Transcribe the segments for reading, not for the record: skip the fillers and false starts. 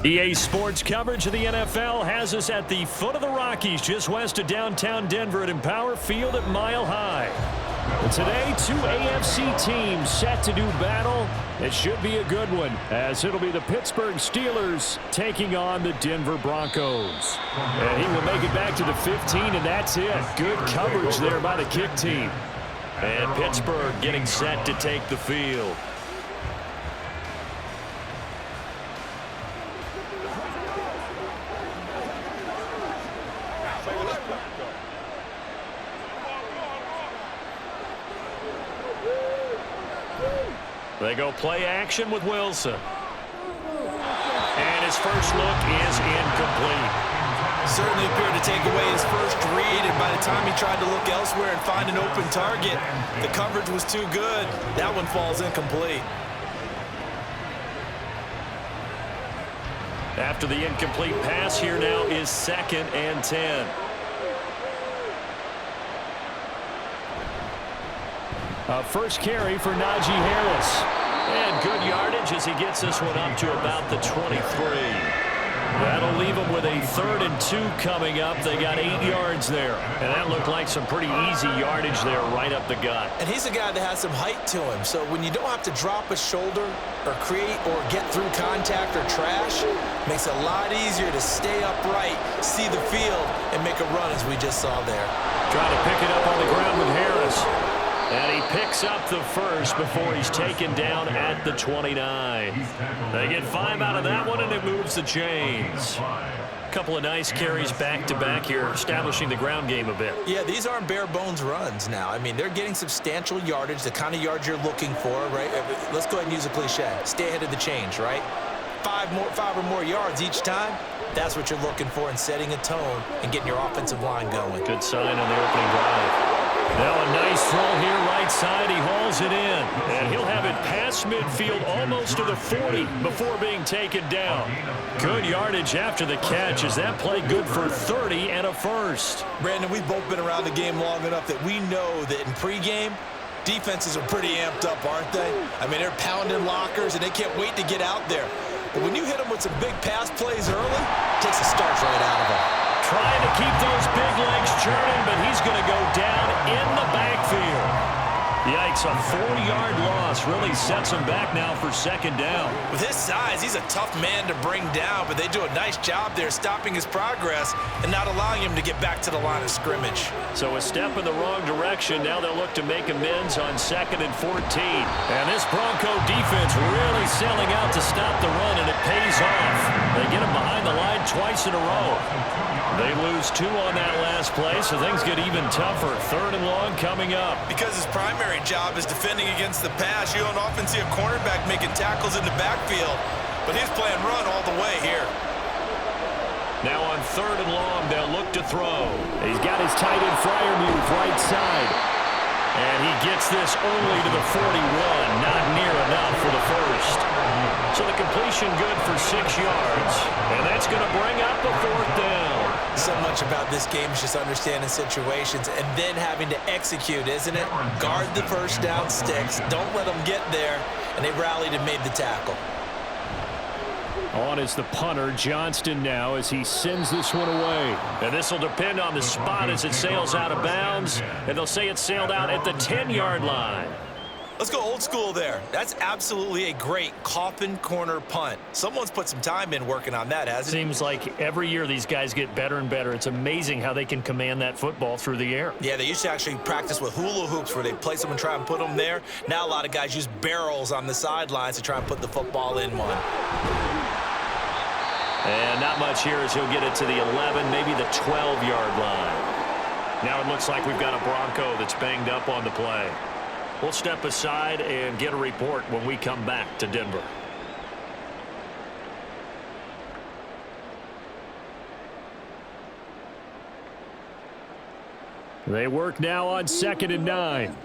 EA Sports coverage of the NFL has us at the foot of the Rockies, just west of downtown Denver at Empower Field at Mile High. And today, two AFC teams set to do battle. It should be a good one, as it'll be the Pittsburgh Steelers taking on the Denver Broncos. And he will make it back to the 15, and that's it. Good coverage there by the kick team. And Pittsburgh getting set to take the field. They go play action with Wilson. And his first look is incomplete. Certainly appeared to take away his first read, and by the time he tried to look elsewhere and find an open target, the coverage was too good. That one falls incomplete. After the incomplete pass, here now is 2nd and 10. A first carry for Najee Harris. And good yardage as he gets this one up to about the 23. That'll leave him with a 3rd and 2 coming up. They got 8 yards there. And that looked like some pretty easy yardage there right up the gut. And he's a guy that has some height to him. So when you don't have to drop a shoulder or create or get through contact or trash, it makes it a lot easier to stay upright, see the field, and make a run as we just saw there. Trying to pick it up on the ground with Harris. And he picks up the first before he's taken down at the 29. They get 5 out of that one, and it moves the chains. A couple of nice carries back-to-back here, establishing the ground game a bit. Yeah, these aren't bare-bones runs now. I mean, they're getting substantial yardage, the kind of yards you're looking for, right? Let's go ahead and use a cliche. Stay ahead of the change, right? 5 or more yards each time. That's what you're looking for in setting a tone and getting your offensive line going. Good sign on the opening drive. Now a nice throw here, right side. He hauls it in. And he'll have it past midfield almost to the 40 before being taken down. Good yardage after the catch. Is that play good for 30 and a first? Brandon, we've both been around the game long enough that we know that in pregame, defenses are pretty amped up, aren't they? I mean, they're pounding lockers, and they can't wait to get out there. But when you hit them with some big pass plays early, it takes the starch right out of them. Trying to keep those big legs churning, but he's going to go down in the backfield. Yikes, a 4-yard loss really sets him back now for 2nd down. With his size, he's a tough man to bring down, but they do a nice job there stopping his progress and not allowing him to get back to the line of scrimmage. So a step in the wrong direction. Now they'll look to make amends on 2nd and 14. And this Bronco defense really selling out to stop the run, and it pays off. They get him behind the line twice in a row. They lose 2 on that last play, so things get even tougher. 3rd and long coming up. Because his primary job is defending against the pass, you don't often see a cornerback making tackles in the backfield, but he's playing run all the way here. Now on 3rd and long, they'll look to throw. He's got his tight end flyer move right side. And he gets this only to the 41, not near enough for the first. So the completion good for 6 yards, and that's going to bring up a 4th down. So much about this game is just understanding situations and then having to execute, isn't it? Guard the first down sticks. Don't let them get there. And they rallied and made the tackle. On is the punter, Johnston, now as he sends this one away. And this will depend on the spot as it sails out of bounds. And they'll say it sailed out at the 10-yard line. Let's go old school there. That's absolutely a great coffin corner punt. Someone's put some time in working on that, hasn't it? Seems like every year these guys get better and better. It's amazing how they can command that football through the air. Yeah, they used to actually practice with hula hoops where they place them and try and put them there. Now a lot of guys use barrels on the sidelines to try and put the football in one. And not much here as he'll get it to the 11, maybe the 12-yard line. Now it looks like we've got a Bronco that's banged up on the play. We'll step aside and get a report when we come back to Denver. They work now on 2nd and 9.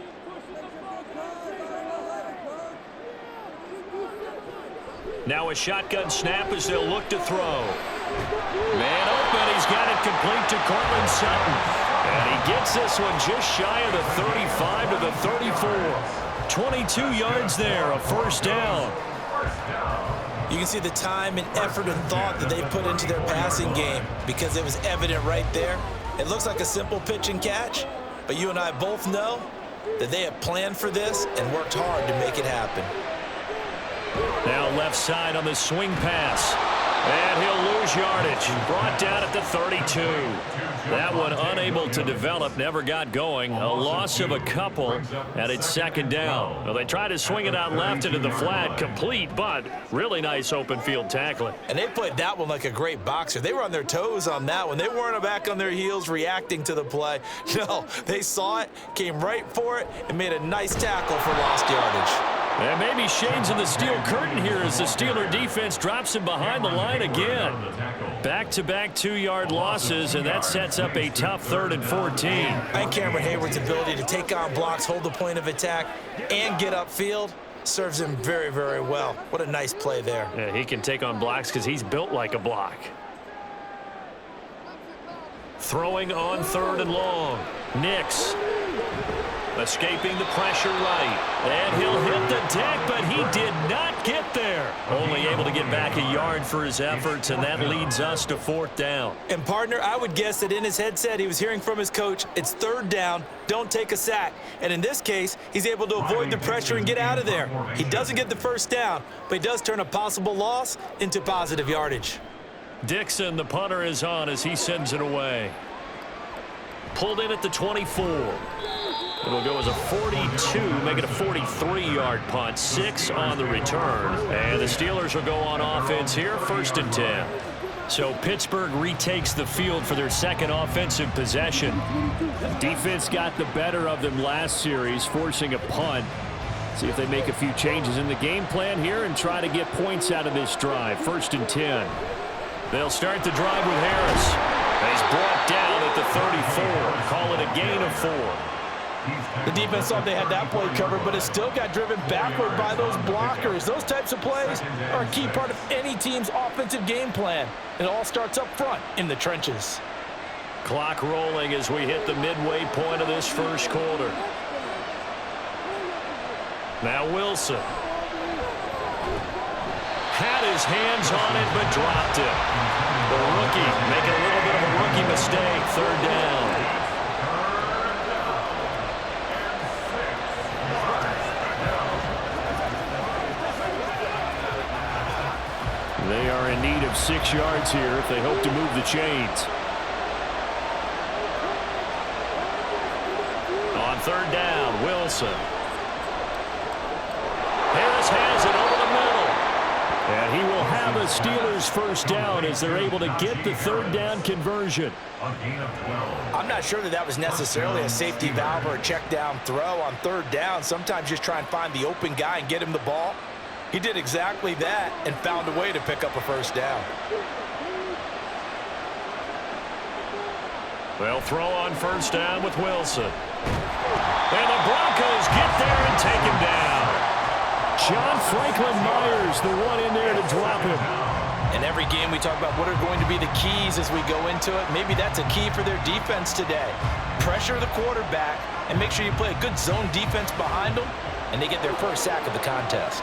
Now a shotgun snap as they'll look to throw. Man open, he's got it complete to Cortland Sutton. And he gets this one just shy of the 35 to the 34. 22 yards there, a 1st down. You can see the time and effort and thought that they put into their passing game because it was evident right there. It looks like a simple pitch and catch, but you and I both know that they have planned for this and worked hard to make it happen. Now left side on the swing pass. And he'll lose yardage. Brought down at the 32. That one unable to develop, never got going. A loss of a couple, and it's second down. Well, they tried to swing it out left into the flat, complete, but really nice open field tackling. And they played that one like a great boxer. They were on their toes on that one. They weren't back on their heels reacting to the play. No, they saw it, came right for it, and made a nice tackle for lost yardage. And maybe shades of the steel curtain here as the Steeler defense drops him behind the line again. Back-to-back 2-yard losses, and that sets up a tough 3rd and 14. And Cameron Hayward's ability to take on blocks, hold the point of attack, and get upfield serves him very, very well. What a nice play there. Yeah, he can take on blocks because he's built like a block. Throwing on 3rd and long. Nix. Escaping the pressure right. And he'll hit the deck, but he did not get there. Only able to get back a yard for his efforts, and that leads us to 4th down. And, partner, I would guess that in his headset he was hearing from his coach, it's 3rd down, don't take a sack. And in this case, he's able to avoid the pressure and get out of there. He doesn't get the 1st down, but he does turn a possible loss into positive yardage. Dixon, the punter, is on as he sends it away. Pulled in at the 24. It'll go as a 42, make it a 43-yard punt, 6 on the return. And the Steelers will go on offense here, 1st and 10. So Pittsburgh retakes the field for their second offensive possession. Defense got the better of them last series, forcing a punt. See if they make a few changes in the game plan here and try to get points out of this drive, 1st and 10. They'll start the drive with Harris. He's brought down at the 34. Call it a gain of 4. The defense thought they had that play covered, but it still got driven backward by those blockers. Those types of plays are a key part of any team's offensive game plan. It all starts up front in the trenches. Clock rolling as we hit the midway point of this 1st quarter. Now Wilson. Had his hands on it, but dropped it. The rookie making a little bit of a rookie mistake, 3rd down. They are in need of 6 yards here if they hope to move the chains. On 3rd down, Wilson. Harris has it over the middle. And he will have a Steelers 1st down as they're able to get the 3rd down conversion. I'm not sure that was necessarily a safety valve or a check down throw on 3rd down. Sometimes just try and find the open guy and get him the ball. He did exactly that and found a way to pick up a 1st down. They'll throw on 1st down with Wilson. And the Broncos get there and take him down. John Franklin Myers, the one in there to drop him. In every game we talk about what are going to be the keys as we go into it. Maybe that's a key for their defense today. Pressure the quarterback and make sure you play a good zone defense behind them, and they get their 1st sack of the contest.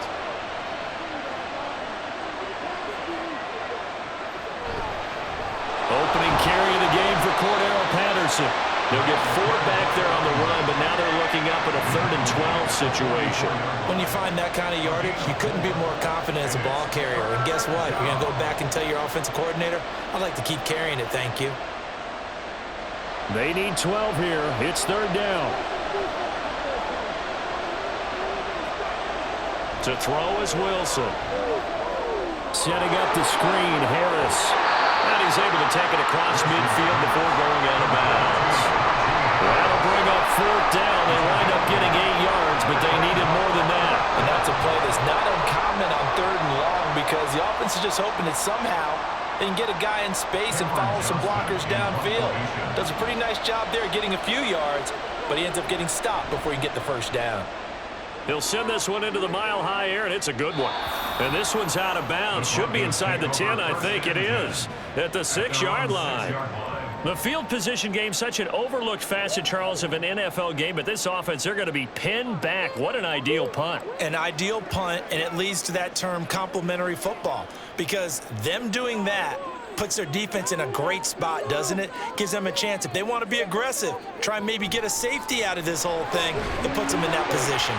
Opening carry of the game for Cordero Patterson. They'll get 4 back there on the run, but now they're looking up at a 3rd and 12 situation. When you find that kind of yardage, you couldn't be more confident as a ball carrier. And guess what? You're going to go back and tell your offensive coordinator, I'd like to keep carrying it, thank you. They need 12 here. It's 3rd down. To throw is Wilson. Setting up the screen, Harris. And he's able to take it across midfield before going out of bounds. That'll bring up 4th down. They wind up getting 8 yards, but they needed more than that. And that's a play that's not uncommon on 3rd and long because the offense is just hoping that somehow they can get a guy in space and follow some blockers downfield. Does a pretty nice job there getting a few yards, but he ends up getting stopped before he can get the 1st down. He'll send this one into the mile-high air, and it's a good one. And this one's out of bounds. Should be inside the 10, I think it is. At the 6-yard line. The field position game, such an overlooked facet, Charles, of an NFL game, but this offense, they're going to be pinned back. What an ideal punt. An ideal punt, and it leads to that term complementary football, because them doing that puts their defense in a great spot, doesn't it? Gives them a chance. If they want to be aggressive, try and maybe get a safety out of this whole thing, it puts them in that position.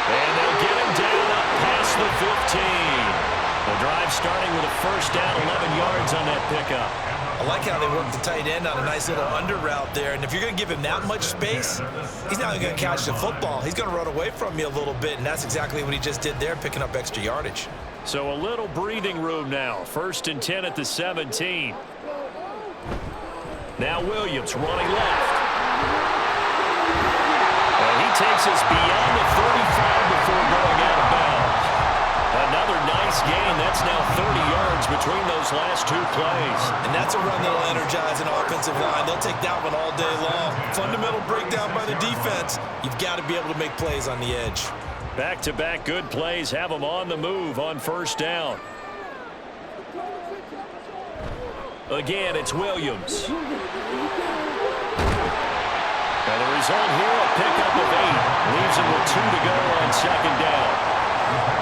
And they'll get him down up past the 15. The drive starting with a first down, 11 yards on that pickup. I like how they work the tight end on a nice little under route there. And if you're going to give him that much space, he's not going to catch the football. He's going to run away from you a little bit, and that's exactly what he just did there, picking up extra yardage. So a little breathing room now. 1st and 10 at the 17. Now Williams running left. And he takes us beyond the 35 before going out of bounds. Another nice gain. That's now 30 yards between those last 2 plays. And that's a run that'll energize an offensive line. They'll take that one all day long. Fundamental breakdown by the defense. You've got to be able to make plays on the edge. Back-to-back good plays have them on the move on first down. Again, it's Williams. And the result here, a pickup of 8. Leaves him with 2 to go on second down.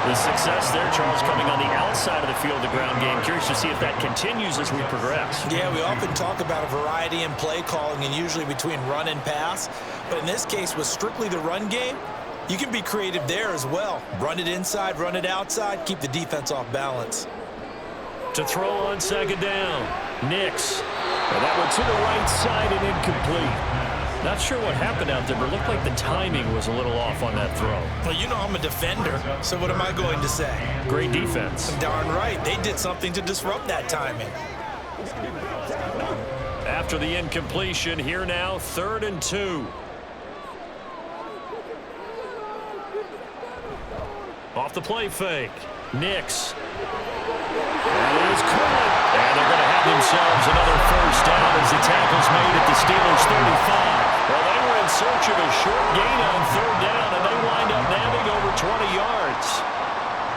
The success there, Charles, coming on the outside of the field, the ground game. Curious to see if that continues as we progress. Yeah, we often talk about a variety in play calling and usually between run and pass. But in this case, with strictly the run game, you can be creative there as well. Run it inside, run it outside, keep the defense off balance. To throw on second down, Nix. And that one to the right side and incomplete. Not sure what happened out there, but it looked like the timing was a little off on that throw. Well, you know I'm a defender, so what am I going to say? Great defense. Darn right. They did something to disrupt that timing. After the incompletion, here now, 3rd and 2. Off the play fake. Nix. That is caught. And they're going to have themselves another first down as the tackle's made at the Steelers' 35. Well, they were in search of a short gain on 3rd down, and they wind up nabbing over 20 yards.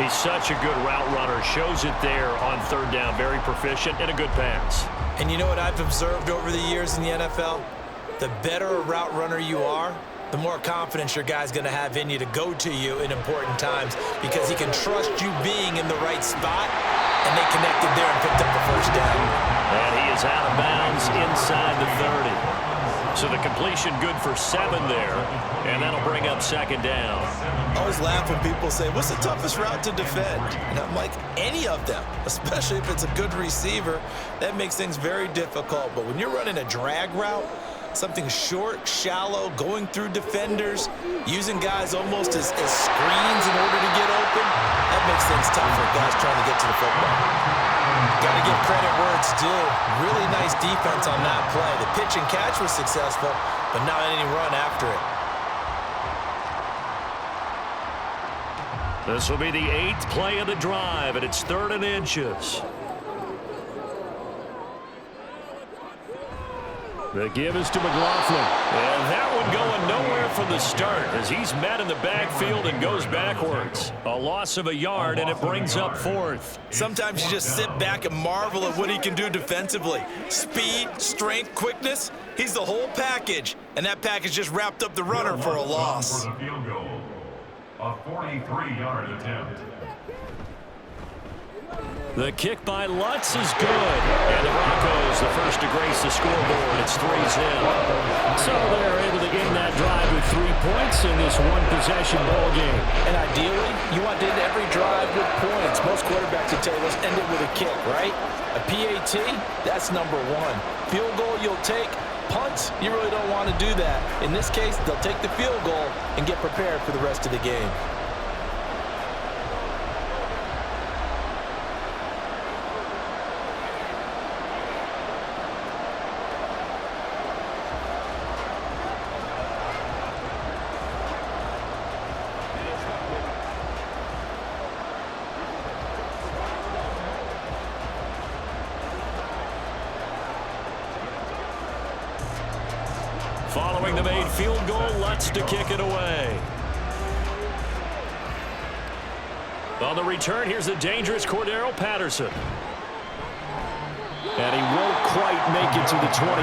He's such a good route runner. Shows it there on 3rd down. Very proficient and a good pass. And you know what I've observed over the years in the NFL? The better a route runner you are, the more confidence your guy's going to have in you to go to you in important times because he can trust you being in the right spot, and they connected there and picked up the first down. And he is out of bounds inside the 30. So the completion good for 7 there, and that'll bring up second down. I always laugh when people say, what's the toughest route to defend? And I'm like, any of them, especially if it's a good receiver. That makes things very difficult. But when you're running a drag route, something short, shallow, going through defenders, using guys almost as screens in order to get open, that makes things tough for guys trying to get to the football. Got to give credit where it's due. Really nice defense on that play. The pitch and catch was successful, but not any run after it. This will be the 8th play of the drive, and it's 3rd and inches. The give is to McLaughlin. And that one going nowhere from the start as he's met in the backfield and goes backwards. A loss of a yard, and it brings up 4th. Sometimes you just sit back and marvel at what he can do defensively. Speed, strength, quickness, he's the whole package. And that package just wrapped up the runner for a loss. For the field goal, a 43-yard attempt. The kick by Lutz is good. And the Broncos, the first to grace the scoreboard. It's 3-0. So they're able to end that drive with 3 points in this one-possession ball game. And ideally, you want to end every drive with points. Most quarterbacks would tell you, let's end it with a kick, right? A PAT, that's number 1. Field goal you'll take. Punts, you really don't want to do that. In this case, they'll take the field goal and get prepared for the rest of the game. Following the made field goal, Lutz to kick it away. On the return, here's the dangerous Cordero Patterson. And he won't quite make it to the 25.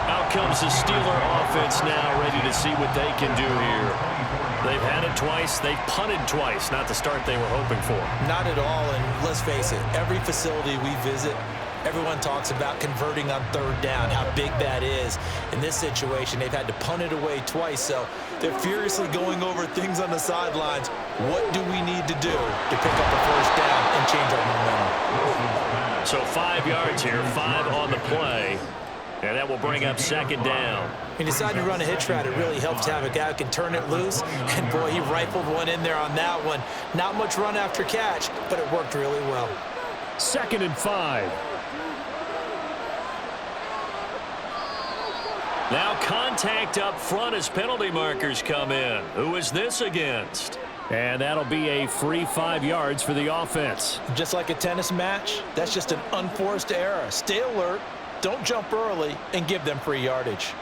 Out comes the Steeler offense now, ready to see what they can do here. They've had it twice. They've punted twice. Not the start they were hoping for. Not at all, and let's face it, every facility we visit, everyone talks about converting on third down, how big that is. In this situation, they've had to punt it away twice, so they're furiously going over things on the sidelines. What do we need to do to pick up a first down and change our momentum? So 5 yards here, 5 on the play. And that will bring up second down. He decided to run a hitch route. It really helps to have a guy who can turn it loose. And, boy, he rifled one in there on that one. Not much run after catch, but it worked really well. 2nd and 5. Now contact up front as penalty markers come in. Who is this against? And that'll be a free 5 yards for the offense. Just like a tennis match, that's just an unforced error. Stay alert, don't jump early, and give them free yardage.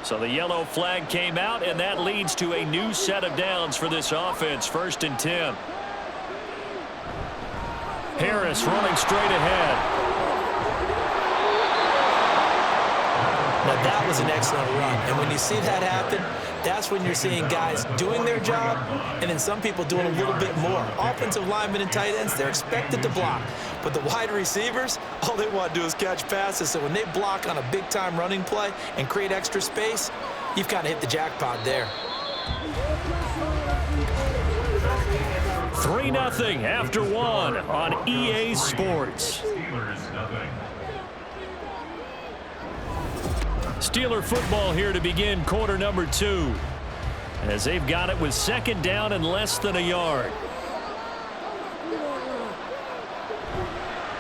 So the yellow flag came out, and that leads to a new set of downs for this offense. 1st and 10. Harris running straight ahead. Now, that was an excellent run. And when you see that happen, that's when you're seeing guys doing their job and then some people doing a little bit more. Offensive linemen and tight ends, they're expected to block. But the wide receivers, all they want to do is catch passes. So when they block on a big-time running play and create extra space, you've kind of hit the jackpot there. 3-0 after 1 on EA Sports. Steeler football here to begin quarter number 2. As they've got it with 2nd down and less than a yard.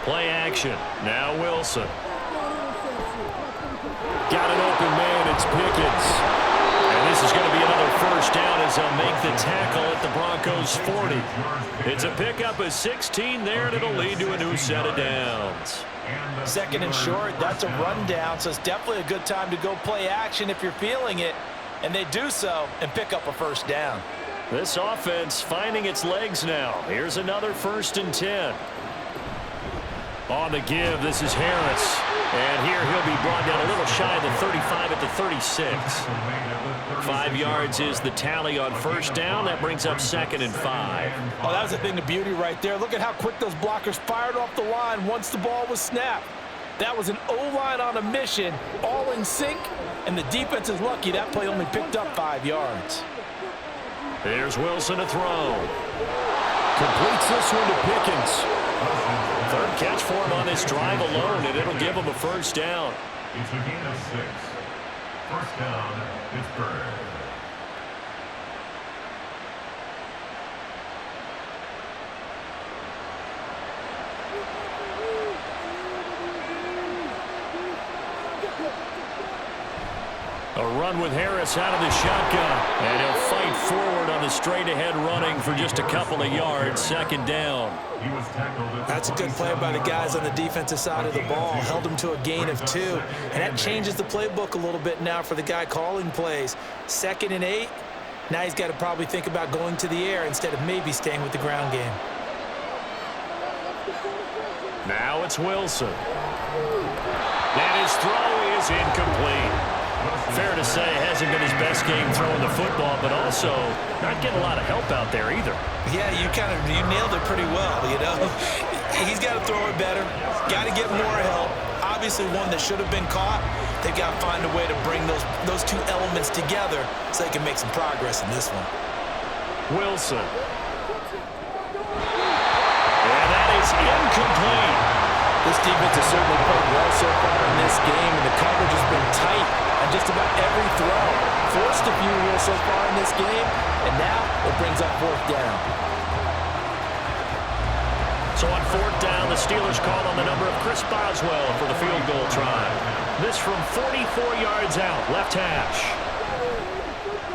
Play action. Now Wilson. Got an open man. It's Pickens. And this is going to be another first down as they'll make the tackle at the Broncos 40. It's a pickup of 16 there, and it'll lead to a new set of downs. 2nd and short, that's a rundown, so it's definitely a good time to go play action if you're feeling it. And they do so and pick up a first down. This offense finding its legs now. Here's another 1st and 10. On the give, this is Harris. And here he'll be brought down a little shy of the 35 at the 36. 5 yards is the tally on first down. That brings up 2nd and 5. Oh, that was a thing of beauty right there. Look at how quick those blockers fired off the line once the ball was snapped. That was an O-line on a mission, all in sync, and the defense is lucky that play only picked up 5 yards. Here's Wilson to throw. Completes this one to Pickens. 3rd catch for him on this drive alone, and it'll give him a first down. It's a gain of 6. First down, Pittsburgh. A run with Harris out of the shotgun. And he'll fight forward on the straight-ahead running for just a couple of yards. 2nd down. That's a good play by the guys on the defensive side of the ball. Held them to a gain of 2. And that changes the playbook a little bit now for the guy calling plays. 2nd and 8. Now he's got to probably think about going to the air instead of maybe staying with the ground game. Now it's Wilson. And his throw is incomplete. Fair to say, hasn't been his best game throwing the football, but also not getting a lot of help out there either. Yeah, you nailed it pretty well, you know. He's got to throw it better, got to get more help. Obviously one that should have been caught. They've got to find a way to bring those two elements together so they can make some progress in this one. Wilson. And that is incomplete. This defense has certainly played well so far in this game, and the coverage has been tight on just about every throw. Forced a few here so far in this game, and now it brings up 4th down. So on 4th down, the Steelers call on the number of Chris Boswell for the field goal try. This from 44 yards out, left hash.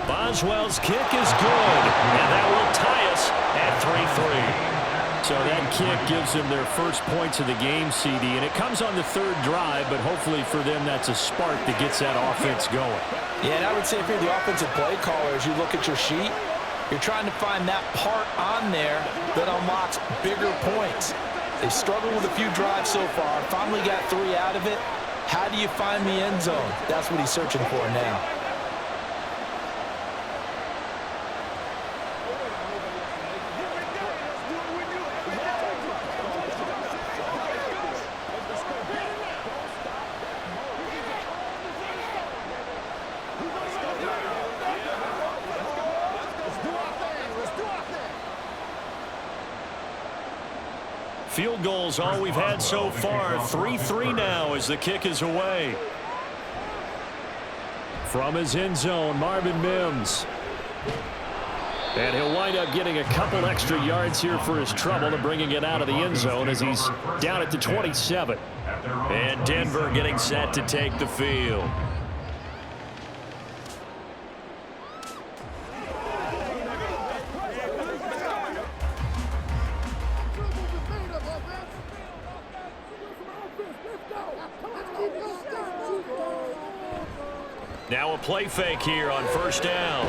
Boswell's kick is good, and that will tie us at 3-3. So that kick gives them their first points of the game, CD, and it comes on the 3rd drive, but hopefully for them that's a spark that gets that offense going. Yeah, and I would say if you're the offensive play caller, as you look at your sheet, You're trying to find that part on there that unlocks bigger points. They've struggled with a few drives so far. Finally got 3 out of it. How do you find the end zone? That's what he's searching for now. Field goals all we've had so far. 3-3 now as the kick is away. From his end zone, Marvin Mims. And he'll wind up getting a couple extra yards here for his trouble and bringing it out of the end zone as he's down at the 27. And Denver getting set to take the field. Now a play fake here on first down.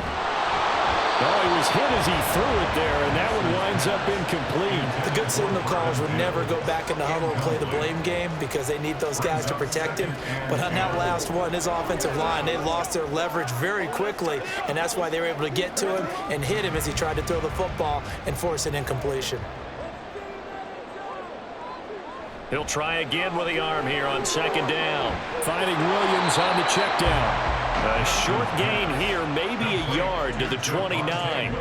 Oh, he was hit as he threw it there, and that one winds up incomplete. The good signal callers would never go back in the huddle and play the blame game because they need those guys to protect him. But on that last one, his offensive line, they lost their leverage very quickly, and that's why they were able to get to him and hit him as he tried to throw the football and force an incompletion. He'll try again with the arm here on second down. Finding Williams on the check down. A short gain here, maybe a yard to the 29.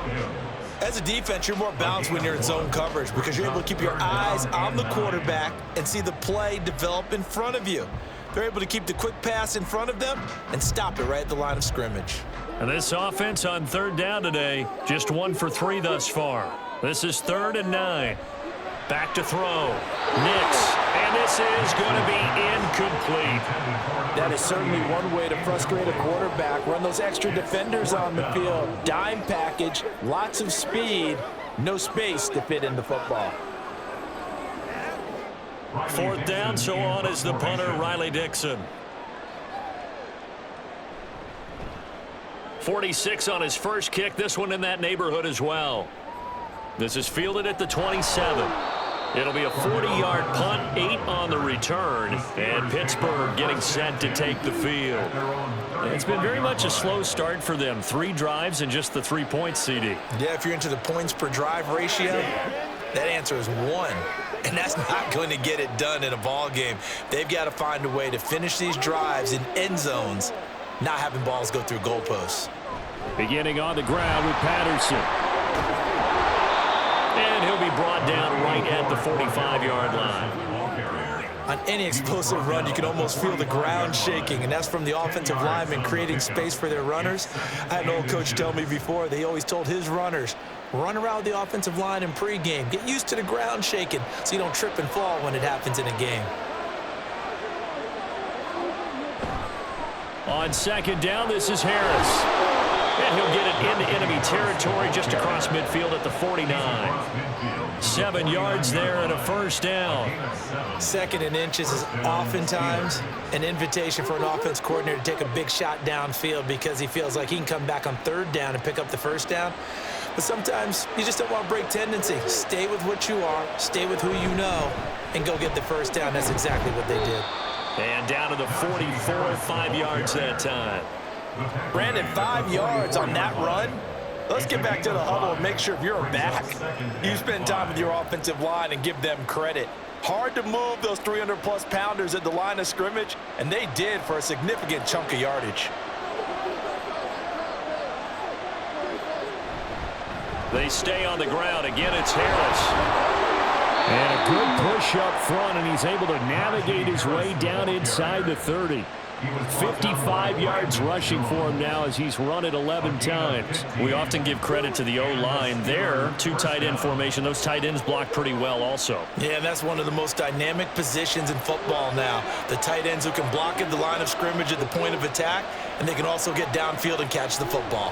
As a defense, you're more balanced when you're in zone coverage because you're able to keep your eyes on the quarterback and see the play develop in front of you. They're able to keep the quick pass in front of them and stop it right at the line of scrimmage. And this offense on third down today, just 1 for 3 thus far. This is 3rd and 9. Back to throw. Nix. And this is going to be incomplete. That is certainly one way to frustrate a quarterback. Run those extra defenders on the field. Dime package, lots of speed, no space to fit in the football. 4th down, so on is the punter, Riley Dixon. 46 on his first kick. This one in that neighborhood as well. This is fielded at the 27. It'll be a 40-yard punt, 8 on the return, and Pittsburgh getting set to take the field. It's been very much a slow start for them. 3 drives and just the 3 points, CD. Yeah, if you're into the points per drive ratio, that answer is 1. And that's not going to get it done in a ball game. They've got to find a way to finish these drives in end zones, not having balls go through goalposts. Beginning on the ground with Patterson. And he'll be brought down right at the 45-yard line. On any explosive run, you can almost feel the ground shaking, and that's from the offensive linemen creating space for their runners. I had an old coach tell me before, they always told his runners, run around the offensive line in pregame. Get used to the ground shaking so you don't trip and fall when it happens in a game. On second down, this is Harris. And he'll get it into enemy territory just across midfield at the 49. 7 yards there and a first down. 2nd and inches is oftentimes an invitation for an offense coordinator to take a big shot downfield because he feels like he can come back on 3rd down and pick up the first down. But sometimes you just don't want to break tendency. Stay with what you are, stay with who you know, and go get the first down. That's exactly what they did. And down to the 44, 5 yards that time. Brandon, 5 yards on that run. Let's get back to the huddle and make sure if you're a back, you spend time with your offensive line and give them credit. Hard to move those 300-plus pounders at the line of scrimmage, and they did for a significant chunk of yardage. They stay on the ground. Again, it's Harris. And a good push up front, and he's able to navigate his way down inside the 30. 55 yards rushing for him now as he's run it 11 times. We often give credit to the O-line there. 2 tight end formation. Those tight ends block pretty well also. Yeah, and that's one of the most dynamic positions in football now. The tight ends who can block at the line of scrimmage at the point of attack, and they can also get downfield and catch the football.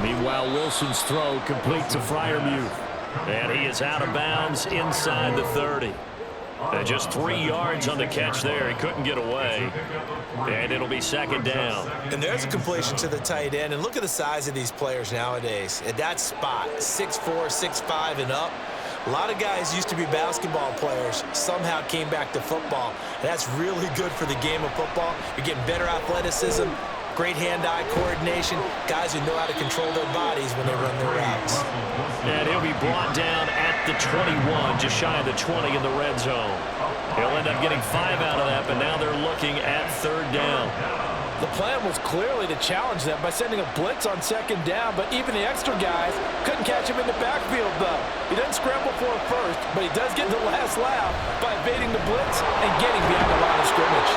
Meanwhile, Wilson's throw complete to Freiermuth. And he is out of bounds inside the 30. And just 3 yards on the catch there. He couldn't get away. And it'll be second down. And there's a completion to the tight end. And look at the size of these players nowadays. At that spot, 6'4", 6'5", and up. A lot of guys used to be basketball players, somehow came back to football. And that's really good for the game of football. You're getting better athleticism, great hand-eye coordination, guys who know how to control their bodies when they run their routes. And he'll be brought down at the 21, just shy of the 20 in the red zone. He'll end up getting 5 out of that, but now they're looking at third down. The plan was clearly to challenge them by sending a blitz on second down, but even the extra guys couldn't catch him in the backfield, though. He doesn't scramble for it first, but he does get the last laugh by evading the blitz and getting beyond the line of scrimmage.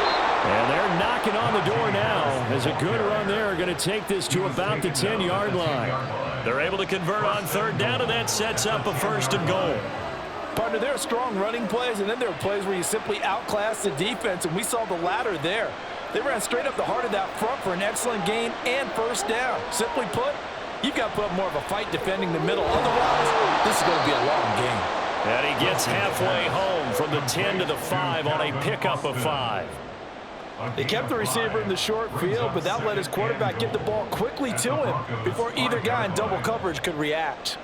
And they're knocking on the door now as a good run there going to take this to about the 10-yard line. They're able to convert on third down, and that sets up a first and goal. Partner, there are strong running plays, and then there are plays where you simply outclass the defense, and we saw the latter there. They ran straight up the heart of that front for an excellent gain and first down. Simply put, you've got to put up more of a fight defending the middle. Otherwise, this is going to be a long game. And he gets halfway home from the 10 to the 5 on a pickup of 5. They kept the receiver in the short field, but that let his quarterback get the ball quickly to him before either guy in double coverage could react.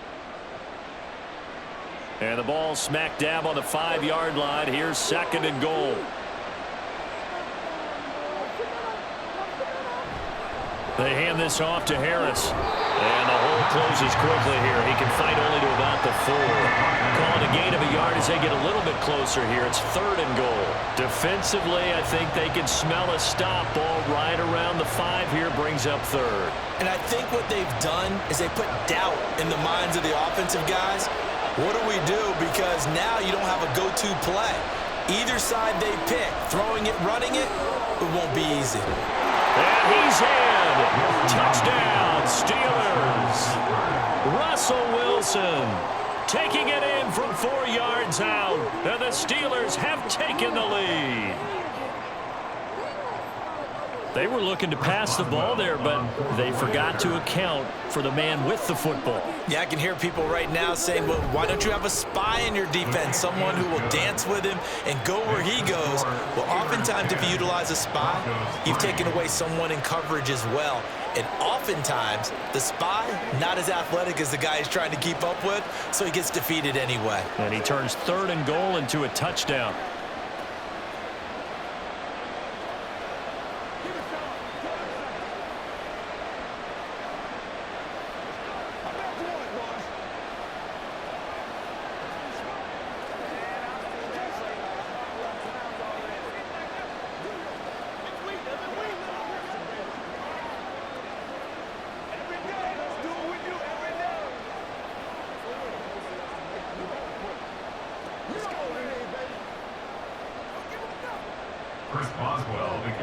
And the ball smack dab on the 5-yard line. Here's second and goal. They hand this off to Harris. And the hole closes quickly here. He can fight only to about the 4. Calling a gain of a yard as they get a little bit closer here. It's third and goal. Defensively, I think they can smell a stop. Ball right around the 5 here, brings up third. And I think what they've done is they put doubt in the minds of the offensive guys. What do we do? Because now you don't have a go-to play. Either side they pick, throwing it, running it, it won't be easy. And he's in. Touchdown, Steelers. Russell Wilson taking it in from 4 yards out. And the Steelers have taken the lead. They were looking to pass the ball there, but they forgot to account for the man with the football. Yeah, I can hear people right now saying, well, why don't you have a spy in your defense, someone who will dance with him and go where he goes? Well, oftentimes if you utilize a spy, you've taken away someone in coverage as well. And oftentimes, the spy, not as athletic as the guy he's trying to keep up with, so he gets defeated anyway. And he turns third and goal into a touchdown.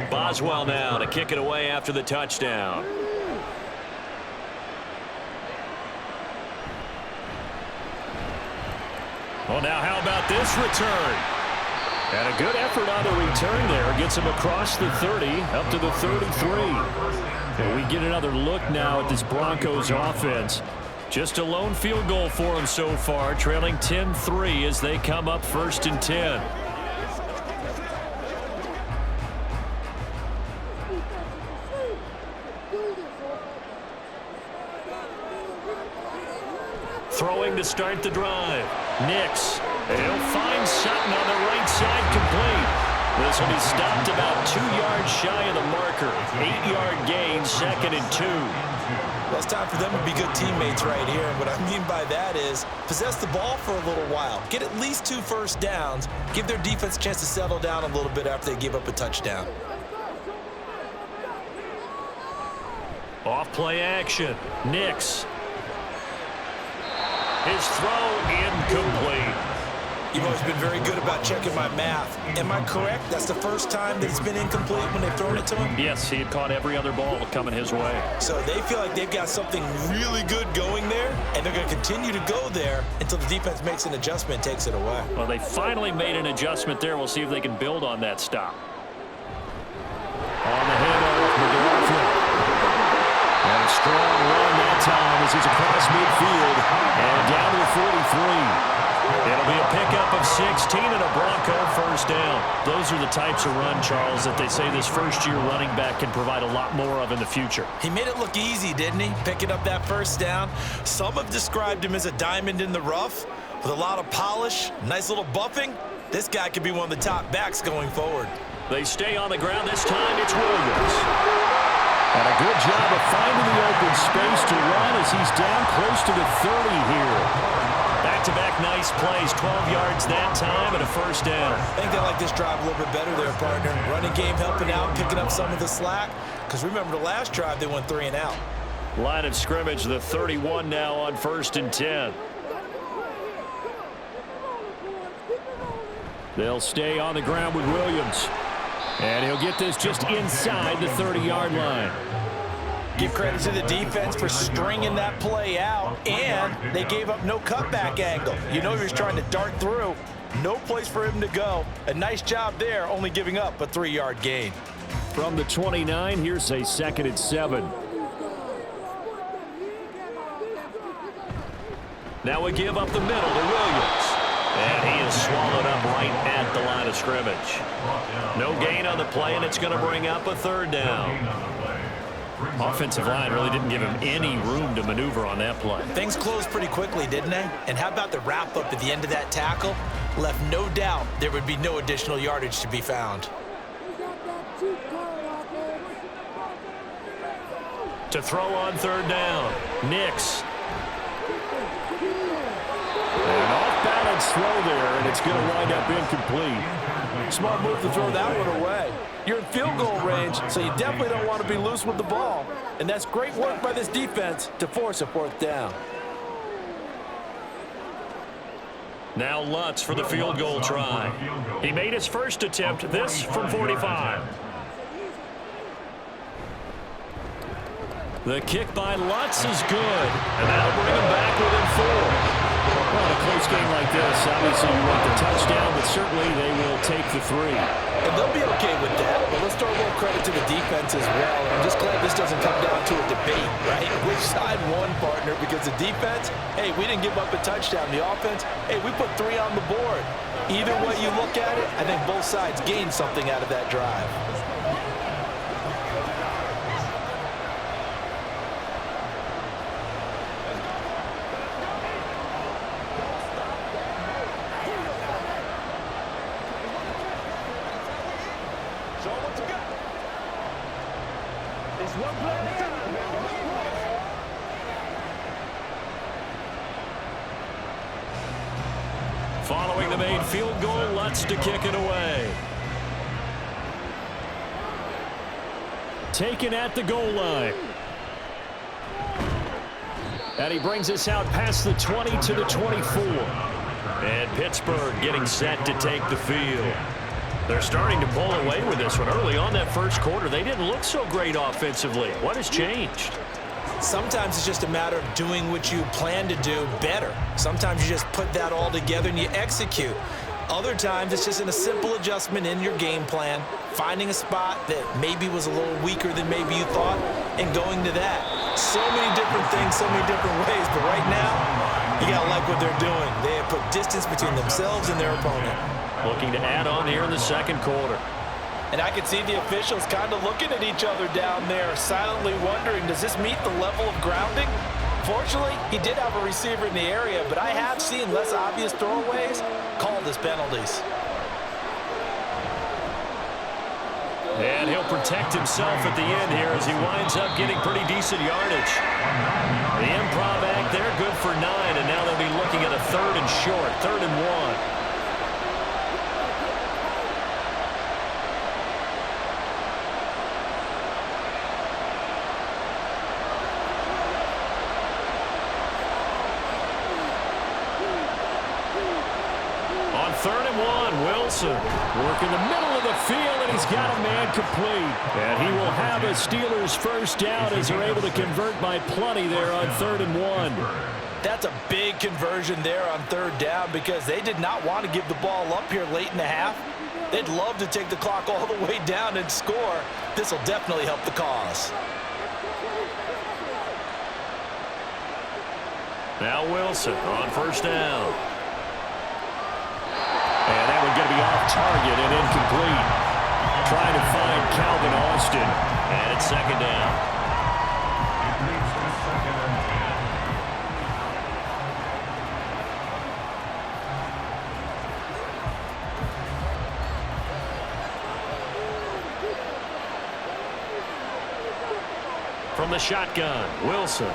Boswell now to kick it away after the touchdown. Well, now how about this return? And a good effort on the return there. Gets him across the 30, up to the 33. And we get another look now at this Broncos offense. Just a lone field goal for them so far, trailing 10-3 as they come up first and 10. Throwing to start the drive. Nix. And he'll find Sutton on the right side complete. This will be stopped about 2 yards shy of the marker. 8-yard gain, second and 2. Well, it's time for them to be good teammates right here. And what I mean by that is possess the ball for a little while. Get at least 2 first downs. Give their defense a chance to settle down a little bit after they give up a touchdown. Off play action. Nix. His throw incomplete. You've always been very good about checking my math. Am I correct? That's the first time that it's been incomplete when they've thrown it to him? Yes, he had caught every other ball coming his way. So they feel like they've got something really good going there, and they're going to continue to go there until the defense makes an adjustment and takes it away. Well, they finally made an adjustment there. We'll see if they can build on that stop. On the handoff, McLaughlin. And a strong run that time as he's across midfield and down to the 43. It'll Be a pickup of 16 and a Bronco first down. Those are the types of run, Charles, that they say this first-year running back can provide a lot more of in the future. He made it look easy, didn't he? Picking up that first down. Some have described him as a diamond in the rough with a lot of polish, nice little buffing. This guy could be one of the top backs going forward. They stay on the ground. This time it's Williams. And a good job of finding the open space to run as he's down close to the 30 here. Back-to-back nice plays, 12 yards that time and a first down. I think they like this drive a little bit better there, partner. Running game helping out, picking up some of the slack. Because remember the last drive, they went 3 and out. Line of scrimmage, the 31 now on 1st and 10. They'll stay on the ground with Williams. And he'll get this just inside the 30-yard line. Give credit to the defense for stringing that play out, and they gave up no cutback angle. You know he was trying to dart through. No place for him to go. A nice job there, only giving up a 3-yard gain. From the 29, here's a 2nd and 7. Now we give up the middle to Williams. And he is swallowed up right at the line of scrimmage. No gain on the play, and it's going to bring up a 3rd down. Offensive line really didn't give him any room to maneuver on that play. Things closed pretty quickly, didn't they? And how about the wrap-up at the end of that tackle? Left no doubt there would be no additional yardage to be found. To throw on 3rd down, Nix. An off-balance throw there, and it's going to wind up incomplete. Smart move to throw that one away. You're in field goal range, so you definitely don't want to be loose with the ball. And that's great work by this defense to force a 4th down. Now Lutz for the field goal try. He made his first attempt, this from 45. The kick by Lutz is good, and that'll bring him back within 4. Well, in a close game like this, obviously you want the touchdown, but certainly they will take the 3. And they'll be okay with that, but let's throw a little credit to the defense as well. I'm just glad this doesn't come down to a debate, right? Which side won, partner? Because the defense, hey, we didn't give up a touchdown. The offense, hey, we put 3 on the board. Either way you look at it, I think both sides gained something out of that drive. Following the made field goal, Lutz to kick it away. Taken at the goal line. And he brings us out past the 20 to the 24. And Pittsburgh getting set to take the field. They're starting to pull away with this one. Early on that first quarter, they didn't look so great offensively. What has changed? Sometimes it's just a matter of doing what you plan to do better. Sometimes you just put that all together and you execute. Other times it's just in a simple adjustment in your game plan, finding a spot that maybe was a little weaker than maybe you thought, and going to that. So many different things, so many different ways, but right now, you gotta like what they're doing. They have put distance between themselves and their opponent. Looking to add on here in the second quarter. And I could see the officials kind of looking at each other down there, silently wondering, does this meet the level of grounding? Fortunately, he did have a receiver in the area, but I have seen less obvious throwaways called as penalties. And he'll protect himself at the end here as he winds up getting pretty decent yardage. The improv act there, good for 9, and now they'll be looking at a 3rd and short, 3rd and 1. Wilson working the middle of the field, and he's got a man complete. And he will have a Steelers first down as they're able to convert by plenty there on 3rd and 1. That's a big conversion there on 3rd down because they did not want to give the ball up here late in the half. They'd love to take the clock all the way down and score. This will definitely help the cause. Now Wilson on 1st down. one going to be off target and incomplete. Trying to find Calvin Austin. And it's second down. It leads to second and 10. From the shotgun, Wilson.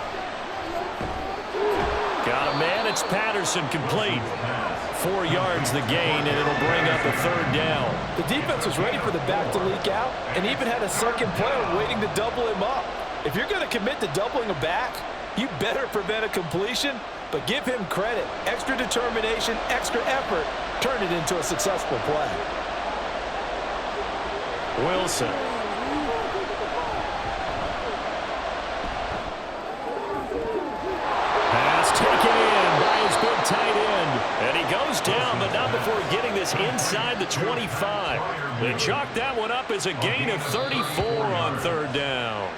Got a man, it's Patterson, complete. 4 yards the gain, and it'll bring up a third down. The defense was ready for the back to leak out and even had a second player waiting to double him up. If you're going to commit to doubling a back, you better prevent a completion, but give him credit. Extra determination, extra effort, turned it into a successful play. Wilson. Taken in by his big tight end. And he goes down, but not before getting this inside the 25. They chalk that one up as a gain of 34 on third down.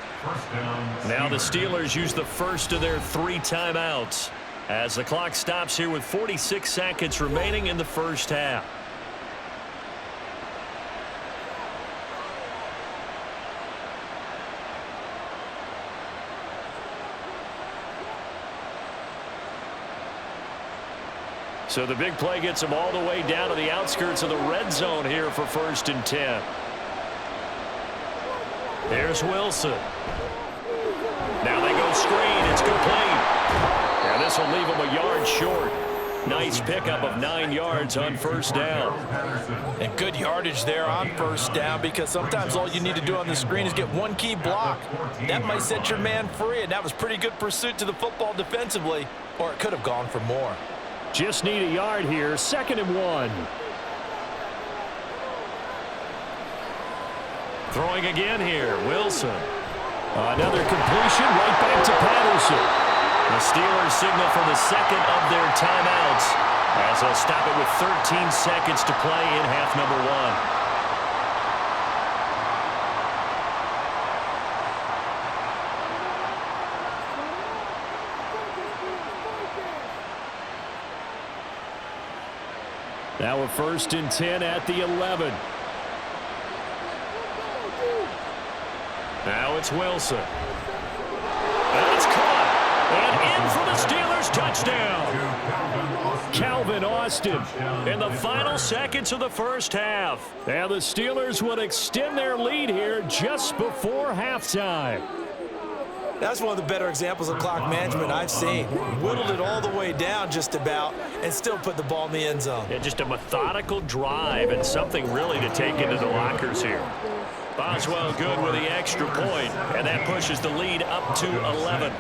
Now the Steelers use the first of their 3 timeouts as the clock stops here with 46 seconds remaining in the first half. So the big play gets them all the way down to the outskirts of the red zone here for 1st and 10. There's Wilson. Now they go screen. It's complete. And this will leave them a yard short. Nice pickup of 9 yards on first down. And good yardage there on first down, because sometimes all you need to do on the screen is get one key block. That might set your man free, and that was pretty good pursuit to the football defensively, or it could have gone for more. Just need a yard here. 2nd and 1. Throwing again here. Wilson. Another completion right back to Patterson. The Steelers signal for the second of their timeouts as they'll stop it with 13 seconds to play in half number 1. Now a 1st and 10 at the 11. Now it's Wilson. And it's caught. And in for the Steelers touchdown. Calvin Austin in the final seconds of the first half. And the Steelers would extend their lead here just before halftime. That's one of the better examples of clock management I've seen. Whittled it all the way down just about and still put the ball in the end zone. Yeah, just a methodical drive and something really to take into the lockers here. Boswell good with the extra point, and that pushes the lead up to 11.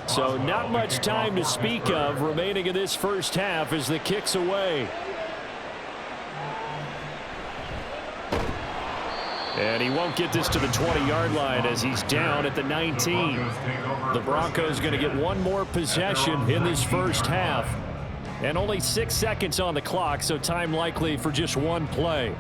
So not much time to speak of remaining in this first half as the kick's away. And he won't get this to the 20-yard line as he's down at the 19. The Broncos going to get one more possession in this first half. And only 6 seconds on the clock, so time likely for just one play.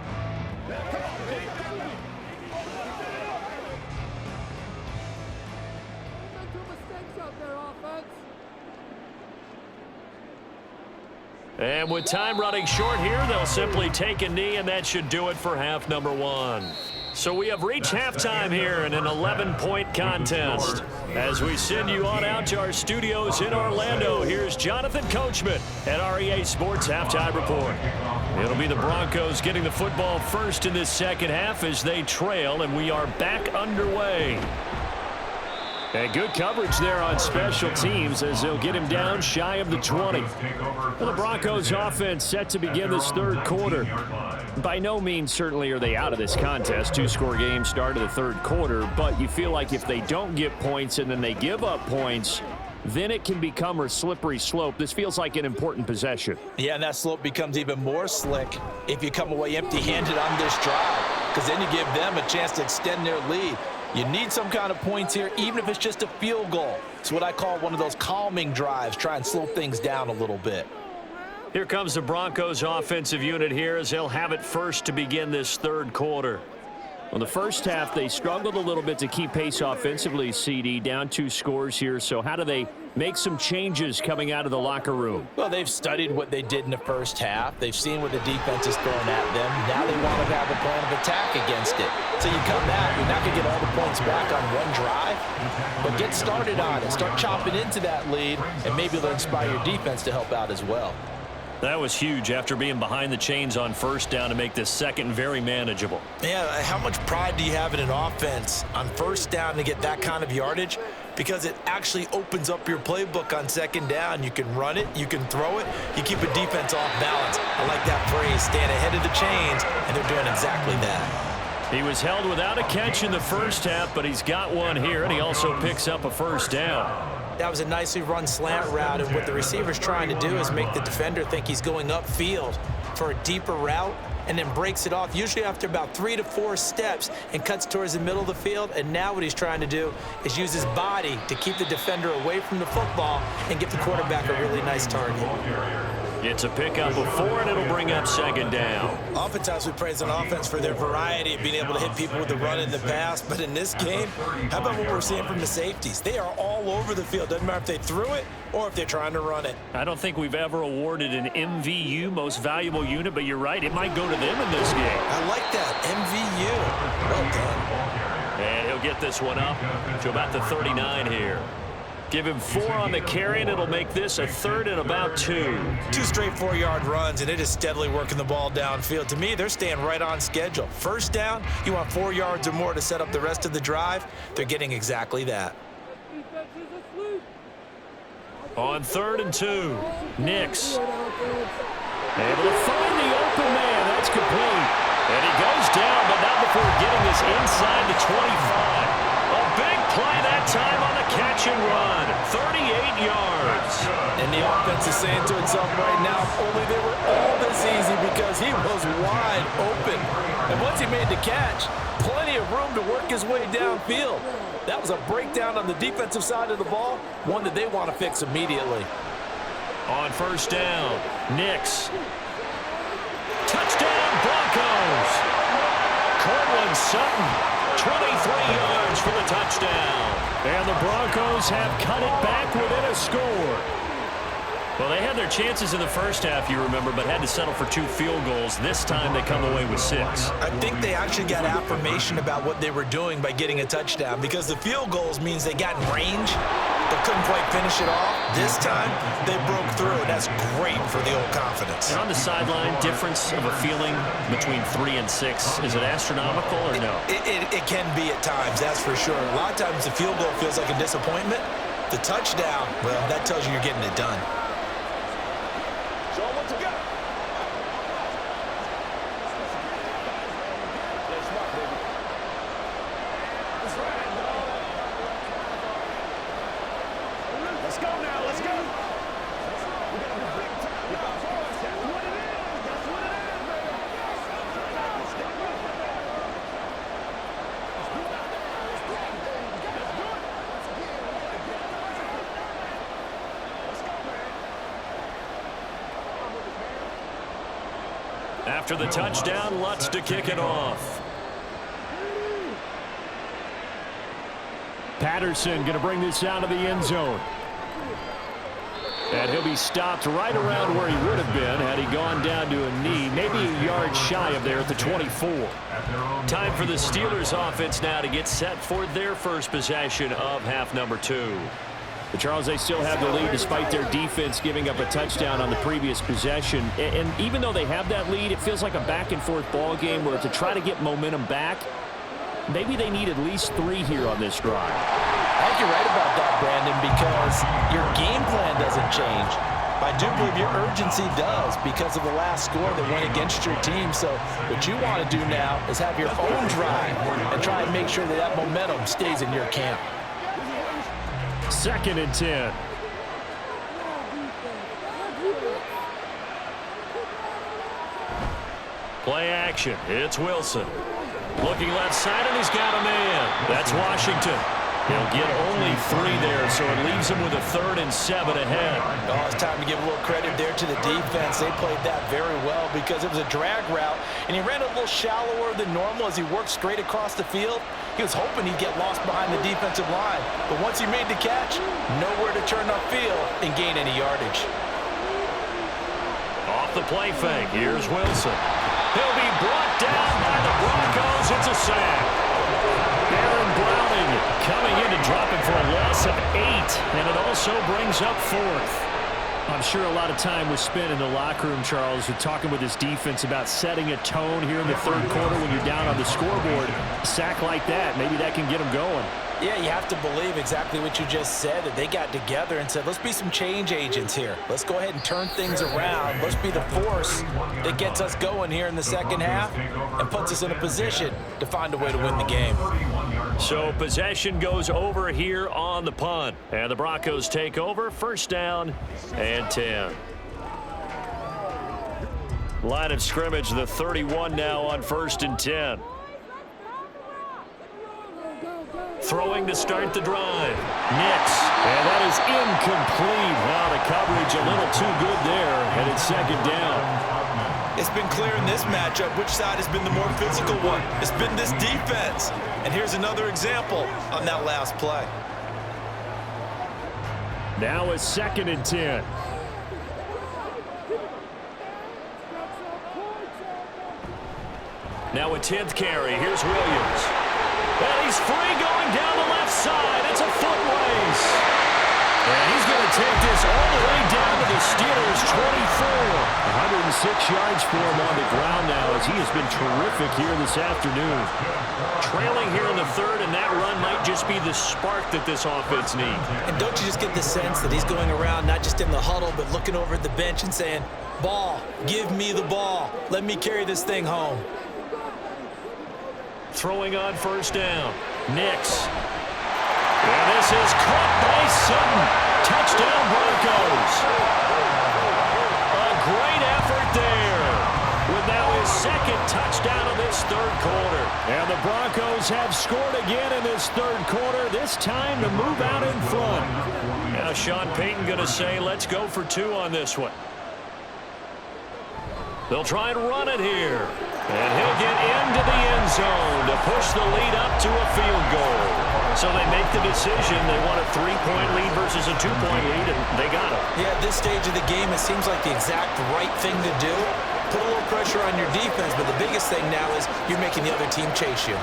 And with time running short here, they'll simply take a knee, and that should do it for half number 1. So we have reached halftime here in an 11-point contest. As we send you on out to our studios in Orlando, here's Jonathan Coachman at REA Sports Halftime Report. It'll be the Broncos getting the football first in this second half as they trail, and we are back underway. And good coverage there on special teams as they'll get him down shy of the 20. Well, the Broncos offense set to begin this third quarter. By no means certainly are they out of this contest. Two-score game start of the third quarter, but you feel like if they don't get points and then they give up points, then it can become a slippery slope. This feels like an important possession. Yeah, and that slope becomes even more slick if you come away empty-handed on this drive, because then you give them a chance to extend their lead. You need some kind of points here, even if it's just a field goal. It's what I call one of those calming drives. Try and slow things down a little bit. Here comes the Broncos offensive unit here as they'll have it first to begin this third quarter. Well, the first half, they struggled a little bit to keep pace offensively, CD, down 2 scores here. So how do they make some changes coming out of the locker room? Well, they've studied what they did in the first half. They've seen what the defense is throwing at them. Now they want to have a plan of attack against it. So you come out, you're not going to get all the points back on one drive, but get started on it. Start chopping into that lead, and maybe it'll inspire your defense to help out as well. That was huge after being behind the chains on first down to make this second very manageable. Yeah, how much pride do you have in an offense on first down to get that kind of yardage? Because it actually opens up your playbook on second down. You can run it, you can throw it, you keep a defense off balance. I like that phrase, staying ahead of the chains, and they're doing exactly that. He was held without a catch in the first half, but he's got one here, and he also picks up a first down. That was a nicely run slant route, and what the receiver's trying to do is make the defender think he's going upfield for a deeper route and then breaks it off, usually after about 3 to 4 steps, and cuts towards the middle of the field. And now what he's trying to do is use his body to keep the defender away from the football and give the quarterback a really nice target. It's a pickup of 4, and it'll bring up second down. Oftentimes we praise an offense for their variety of being able to hit people with the run in the pass, but in this game, how about what we're seeing from the safeties? They are all over the field. Doesn't matter if they threw it or if they're trying to run it. I don't think we've ever awarded an MVU, most valuable unit, but you're right, it might go to them in this game. I like that, MVU. Well done. And he'll get this one up to about the 39 here. Give him 4 on the carry, and it'll make this a third and about 2. 2 straight 4-yard runs, and it is steadily working the ball downfield. To me, they're staying right on schedule. First down, you want 4 yards or more to set up the rest of the drive. They're getting exactly that. On 3rd and 2, Nix able to find the open man. That's complete. And he goes down, but not before getting this inside the 25. A big play that time on the catch and run. 38 yards. And the offense is saying to itself right now, if only they were all this easy, because he was wide open. And once he made the catch, plenty of room to work his way downfield. That was a breakdown on the defensive side of the ball, one that they want to fix immediately. On first down, Nix. Touchdown, Broncos. Cortland Sutton, 23 yards for the touchdown. And the Broncos have cut it back within a score. Well, they had their chances in the first half, you remember, but had to settle for 2 field goals. This time they come away with 6. I think they actually got affirmation about what they were doing by getting a touchdown, because the field goals means they got in range but couldn't quite finish it off. This time they broke through, and that's great for the old confidence. And on the sideline, difference of a feeling between 3 and 6, is it astronomical or no? It can be at times, that's for sure. A lot of times the field goal feels like a disappointment. The touchdown, well, that tells you you're getting it done. After the touchdown, Lutz to kick it off. Patterson going to bring this out of the end zone. And he'll be stopped right around where he would have been had he gone down to a knee, maybe a yard shy of there at the 24. Time for the Steelers offense now to get set for their first possession of half number 2. But Charles, they still have the lead despite their defense giving up a touchdown on the previous possession. And even though they have that lead, it feels like a back-and-forth ball game where to try to get momentum back, maybe they need at least 3 here on this drive. I think you're right about that, Brandon, because your game plan doesn't change. I do believe your urgency does because of the last score that went against your team. So what you want to do now is have your own drive and try and make sure that that momentum stays in your camp. 2nd and 10. Play action. It's Wilson. Looking left side, and he's got a man. That's Washington. He'll get only 3 there, so it leaves him with a 3rd and 7 ahead. Oh, it's time to give a little credit there to the defense. They played that very well because it was a drag route, and he ran a little shallower than normal as he worked straight across the field. He was hoping he'd get lost behind the defensive line, but once he made the catch, nowhere to turn upfield and gain any yardage. Off the play fake, here's Wilson. He'll be brought down by the Broncos. It's a sack. Aaron Browning coming in to drop it for a loss of 8, and it also brings up 4th. I'm sure a lot of time was spent in the locker room, Charles, with talking with his defense about setting a tone here in the 3rd quarter when you're down on the scoreboard. A sack like that, maybe that can get him going. Yeah, you have to believe exactly what you just said, that they got together and said, let's be some change agents here. Let's go ahead and turn things around. Let's be the force that gets us going here in the 2nd half and puts us in a position to find a way to win the game. So possession goes over here on the punt. And the Broncos take over, 1st down and 10. Line of scrimmage, the 31 now on 1st and 10. Throwing to start the drive. Nix. And that is incomplete. Wow, the coverage a little too good there. And it's 2nd down. It's been clear in this matchup which side has been the more physical one. It's been this defense. And here's another example on that last play. Now it's 2nd and 10. Now a 10th carry. Here's Williams. And he's free going down the left side. It's a foot race. And he's going to take this all the way down to the Steelers' 24. 106 yards for him on the ground now as he has been terrific here this afternoon. Trailing here in the 3rd, and that run might just be the spark that this offense needs. And don't you just get the sense that he's going around not just in the huddle but looking over at the bench and saying, ball, give me the ball. Let me carry this thing home. Throwing on 1st down. Nix. And this is caught by Sutton. Touchdown Broncos. A great effort there. With now his 2nd touchdown of this 3rd quarter. And the Broncos have scored again in this 3rd quarter. This time to move out in front. Now Sean Payton going to say, let's go for 2 on this one. They'll try and run it here. And he'll get into the end zone to push the lead up to a field goal. So they make the decision. They want a 3-point lead versus a 2-point lead, and they got it. Yeah, at this stage of the game, it seems like the exact right thing to do. Put a little pressure on your defense, but the biggest thing now is you're making the other team chase you.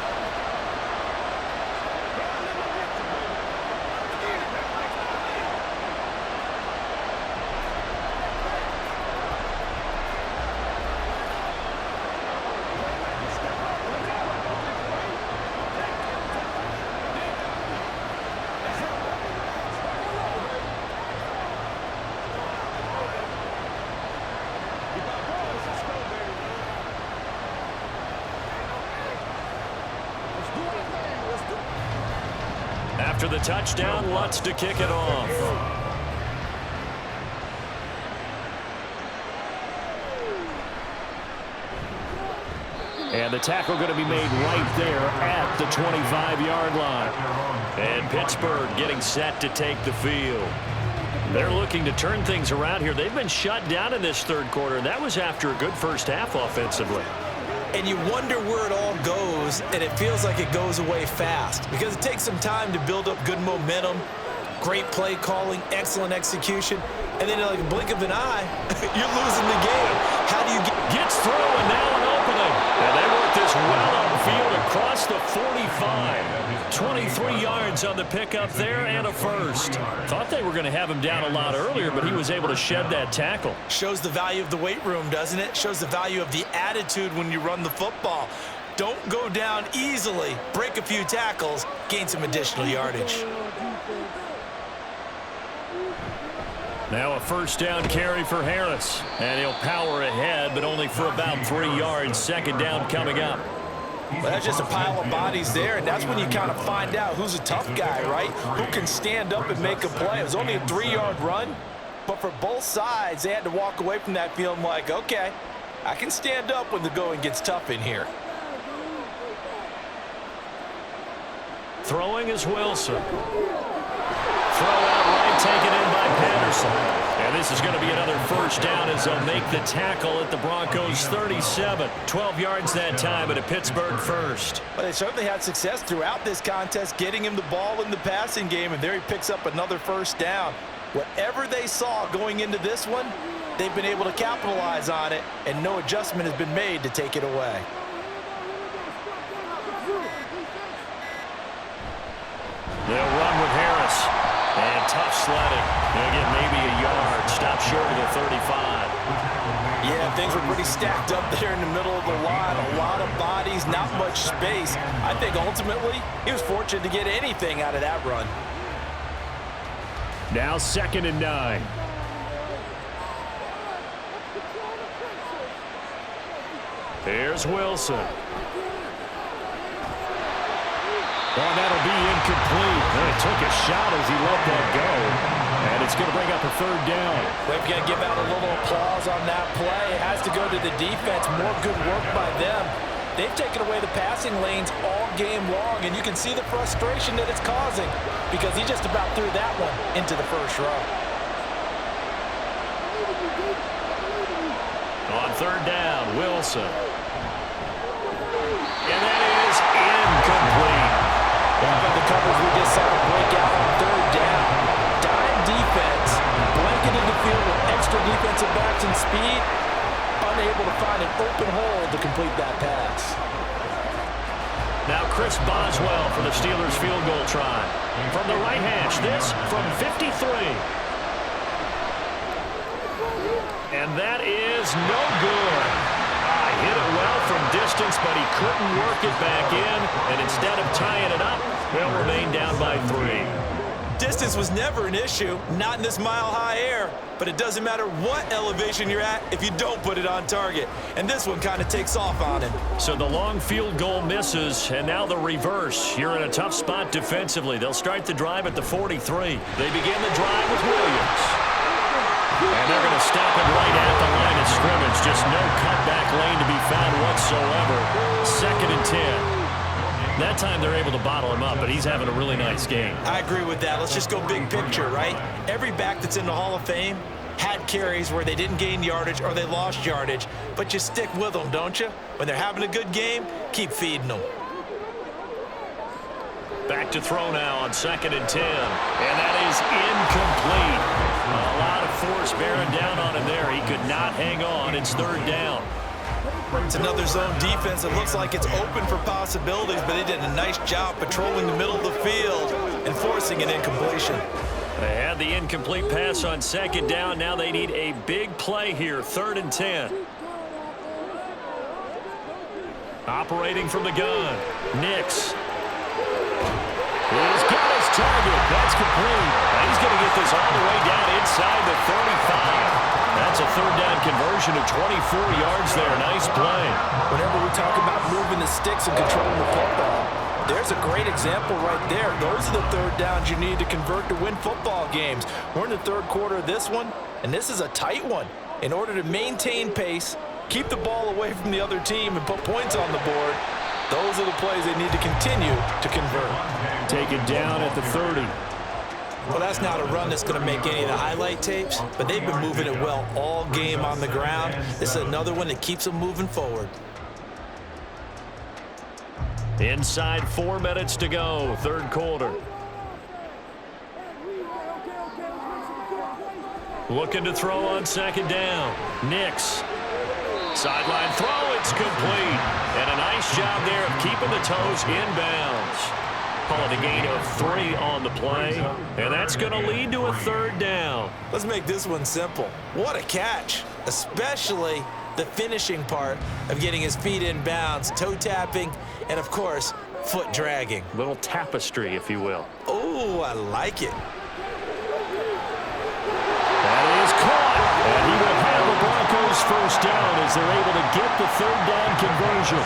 After the touchdown, Lutz to kick it off. And the tackle going to be made right there at the 25-yard line. And Pittsburgh getting set to take the field. They're looking to turn things around here. They've been shut down in this 3rd quarter, and that was after a good 1st half offensively. And you wonder where it all goes, and it feels like it goes away fast because it takes some time to build up good momentum, great play calling, excellent execution, and then in like a blink of an eye, you're losing the game. How do you Gets through, and now an opening. And they work this well upfield across the 45. 23 yards on the pickup there and a 1st. Thought they were going to have him down a lot earlier, but he was able to shed that tackle. Shows the value of the weight room, doesn't it? Shows the value of the attitude when you run the football. Don't go down easily. Break a few tackles. Gain some additional yardage. Now a first down carry for Harris. And he'll power ahead, but only for about 3 yards. Second down coming up. Well, that's just a pile of bodies there, and that's when you kind of find out who's a tough guy, right? Who can stand up and make a play. It was only a 3-yard run, but for both sides, they had to walk away from that feeling like, okay, I can stand up when the going gets tough in here. Throwing is Wilson. Throw out right, taken in by Patterson. And this is going to be another first down as they'll make the tackle at the Broncos 37. 12 yards that time at a Pittsburgh first. Well, they certainly had success throughout this contest, getting him the ball in the passing game, and there he picks up another first down. Whatever they saw going into this one, they've been able to capitalize on it, and no adjustment has been made to take it away. They'll run with Harris. And tough sledding. They'll get maybe a yard. Stop short of the 35. Yeah, things were pretty stacked up there in the middle of the line. A lot of bodies, not much space. I think ultimately he was fortunate to get anything out of that run. Now 2nd and 9. Here's Wilson. Oh, that'll be incomplete. And it took a shot as he let that go. And it's going to bring up a 3rd down. We've got to give out a little applause on that play. It has to go to the defense. More good work by them. They've taken away the passing lanes all game long, and you can see the frustration that it's causing because he just about threw that one into the first row. On 3rd down, Wilson. And that is incomplete. The coverage we just saw break out on 3rd down. Dime defense, blanketed the field with extra defensive backs and speed, unable to find an open hole to complete that pass. Now Chris Boswell for the Steelers field goal try. From the right hash, this from 53. And that is no good. Hit it well from distance, but he couldn't work it back in. And instead of tying it up, they'll remain down by 3. Distance was never an issue, not in this mile-high air. But it doesn't matter what elevation you're at if you don't put it on target. And this one kind of takes off on him. So the long field goal misses, and now the reverse. You're in a tough spot defensively. They'll start the drive at the 43. They begin the drive with Williams. And they're going to stop it right at the line of scrimmage. Just no cutback lane to be found whatsoever. 2nd and 10. That time they're able to bottle him up, but he's having a really nice game. I agree with that. Let's just go big picture, right? Every back that's in the Hall of Fame had carries where they didn't gain yardage or they lost yardage, but you stick with them, don't you? When they're having a good game, keep feeding them. Back to throw now on 2nd and 10. And that is incomplete. A lot of force bearing down on him there. He could not hang on. It's 3rd down. It's another zone defense. It looks like it's open for possibilities, but they did a nice job patrolling the middle of the field and forcing an incompletion. They had the incomplete pass on 2nd down. Now they need a big play here. 3rd and 10. Operating from the gun. Nix. He's got his target. That's complete. And he's going to get this all the way down inside the 35. That's a 3rd down conversion of 24 yards there. Nice play. Whenever we talk about moving the sticks and controlling the football, there's a great example right there. Those are the 3rd downs you need to convert to win football games. We're in the 3rd quarter of this one, and this is a tight one. In order to maintain pace, keep the ball away from the other team, and put points on the board, those are the plays they need to continue to convert. Take it down at the 30. Well, that's not a run that's going to make any of the highlight tapes, but they've been moving it well all game on the ground. This is another one that keeps them moving forward. Inside 4 minutes to go, 3rd quarter. Looking to throw on 2nd down. Nix. Sideline throw, it's complete. And a nice job there of keeping the toes inbounds. Call it a gain of 3 on the play. And that's going to lead to a 3rd down. Let's make this one simple. What a catch, especially the finishing part of getting his feet in bounds, toe tapping, and of course, foot dragging. Little tapestry, if you will. Oh, I like it. That first down as they're able to get the third down conversion.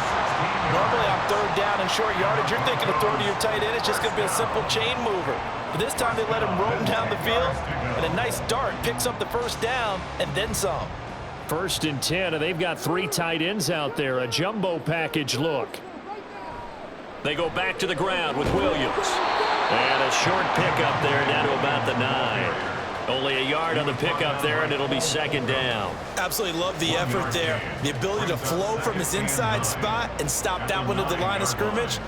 Normally on third down and short yardage, you're thinking of throwing to your tight end. It's just going to be a simple chain mover. But this time they let him roam down the field, and a nice dart picks up the first down and then some. 1st and 10, and they've got 3 tight ends out there. A jumbo package look. They go back to the ground with Williams. And a short pickup there down to about the 9. Only a yard on the pickup there, and it'll be 2nd down. Absolutely love the effort there. The ability to flow from his inside spot and stop that one at the line of scrimmage.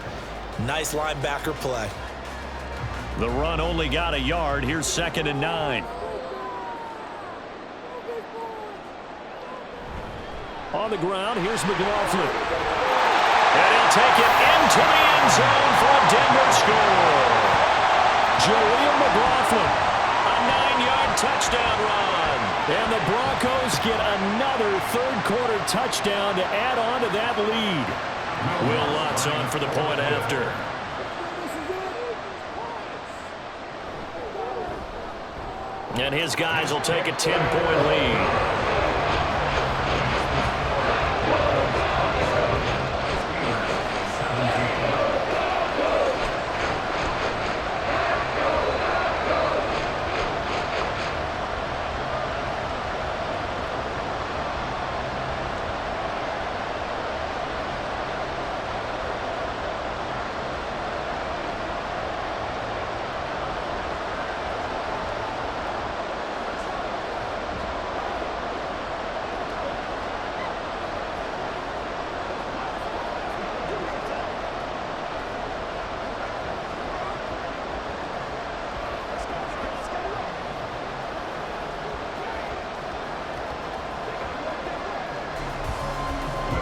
Nice linebacker play. The run only got a yard. Here's 2nd and 9. On the ground, here's McLaughlin. And he'll take it into the end zone for a Denver score. Jaleel McLaughlin, a 9-yard touchdown run. And the Broncos get another third-quarter touchdown to add on to that lead. Will Lutz on for the point after. And his guys will take a 10-point lead.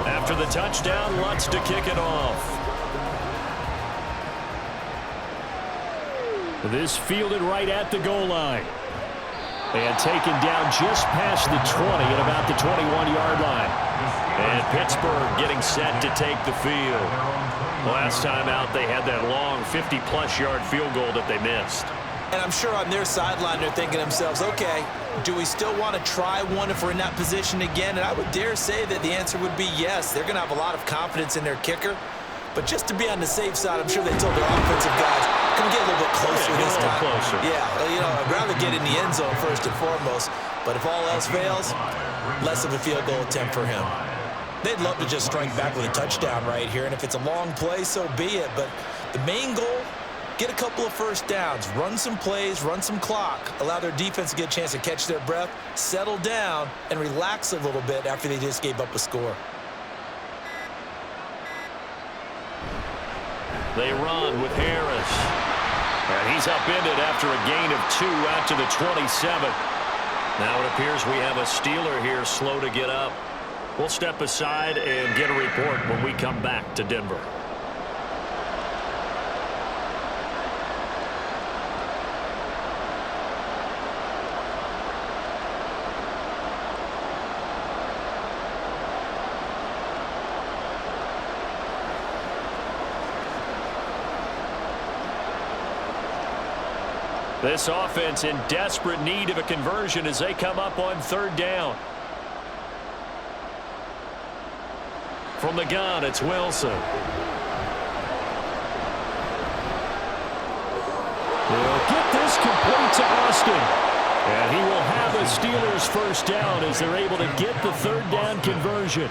After the touchdown, Lutz to kick it off. This fielded right at the goal line. And taken down just past the 20 at about the 21-yard line. And Pittsburgh getting set to take the field. Last time out, they had that long 50-plus yard field goal that they missed. And I'm sure on their sideline they're thinking to themselves, okay, do we still want to try one if we're in that position again? And I would dare say that the answer would be yes. They're going to have a lot of confidence in their kicker. But just to be on the safe side, I'm sure they told their offensive guys, come get a little bit closer this time. Closer. Yeah, you know, I'd rather get in the end zone first and foremost. But if all else fails, less of a field goal attempt for him. They'd love to just strike back with a touchdown right here. And if it's a long play, so be it. But the main goal, get a couple of first downs, run some plays, run some clock, allow their defense to get a chance to catch their breath, settle down, and relax a little bit after they just gave up a score. They run with Harris. And he's upended after a gain of 2 out to the 27. Now it appears we have a Steeler here slow to get up. We'll step aside and get a report when we come back to Denver. This offense in desperate need of a conversion as they come up on 3rd down. From the gun, it's Wilson. They'll get this complete to Austin. And he will have the Steelers first down as they're able to get the 3rd down conversion.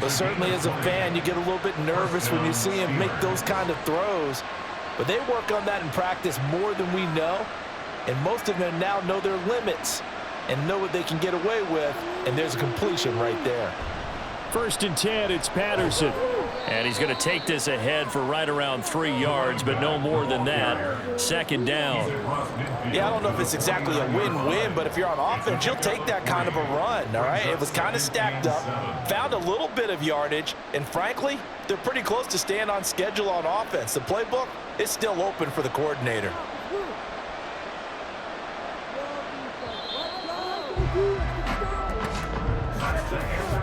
But certainly as a fan, you get a little bit nervous when you see him make those kind of throws. But they work on that in practice more than we know. And most of them now know their limits and know what they can get away with. And there's a completion right there. 1st and 10, it's Patterson. And he's going to take this ahead for right around 3 yards, but no more than that. 2nd down. Yeah, I don't know if it's exactly a win-win, but if you're on offense, you'll take that kind of a run, all right? It was kind of stacked up, found a little bit of yardage, and frankly, they're pretty close to staying on schedule on offense. The playbook is still open for the coordinator.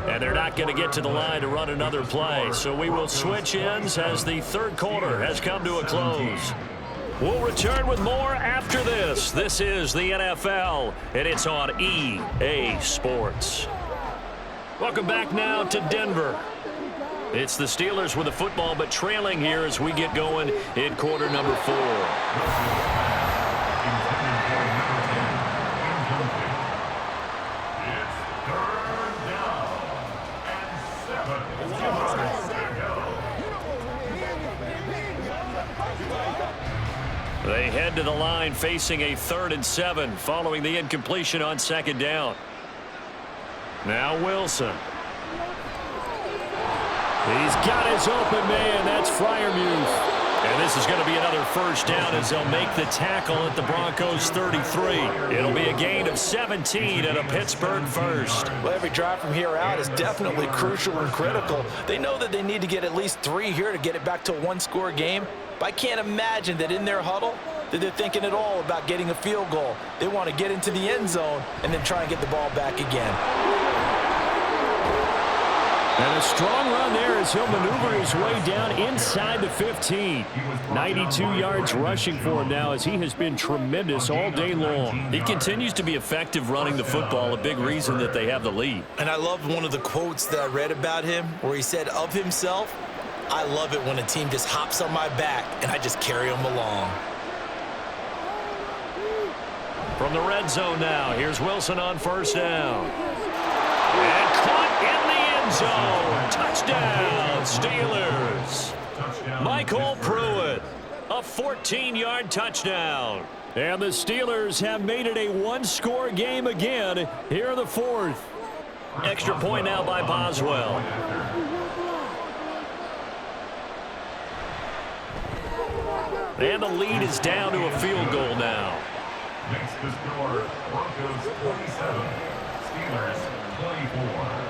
And they're not going to get to the line to run another play. So we will switch ends as the 3rd quarter has come to a close. We'll return with more after this. This is the NFL, and it's on EA Sports. Welcome back now to Denver. It's the Steelers with the football, but trailing here as we get going in quarter number 4. They head to the line facing a 3rd and 7 following the incompletion on 2nd down. Now Wilson. He's got his open man. That's Freiermuth. And this is going to be another 1st down as they'll make the tackle at the Broncos 33. It'll be a gain of 17 and a Pittsburgh 1st. Well, every drive from here out is definitely crucial and critical. They know that they need to get at least 3 here to get it back to a 1-score game. But I can't imagine that in their huddle that they're thinking at all about getting a field goal. They want to get into the end zone and then try and get the ball back again. And a strong run there as he'll maneuver his way down inside the 15. 92 yards rushing for him now as he has been tremendous all day long. He continues to be effective running the football, a big reason that they have the lead. And I love one of the quotes that I read about him where he said of himself, "I love it when a team just hops on my back and I just carry them along." From the red zone now, here's Wilson on 1st down. And caught in the end zone. Touchdown, Steelers. Michael Pruitt, a 14-yard touchdown. And the Steelers have made it a 1-score game again here in the 4th. Extra point now by Boswell. And the lead is down to a field goal now. Makes the score Broncos 27, Steelers 24.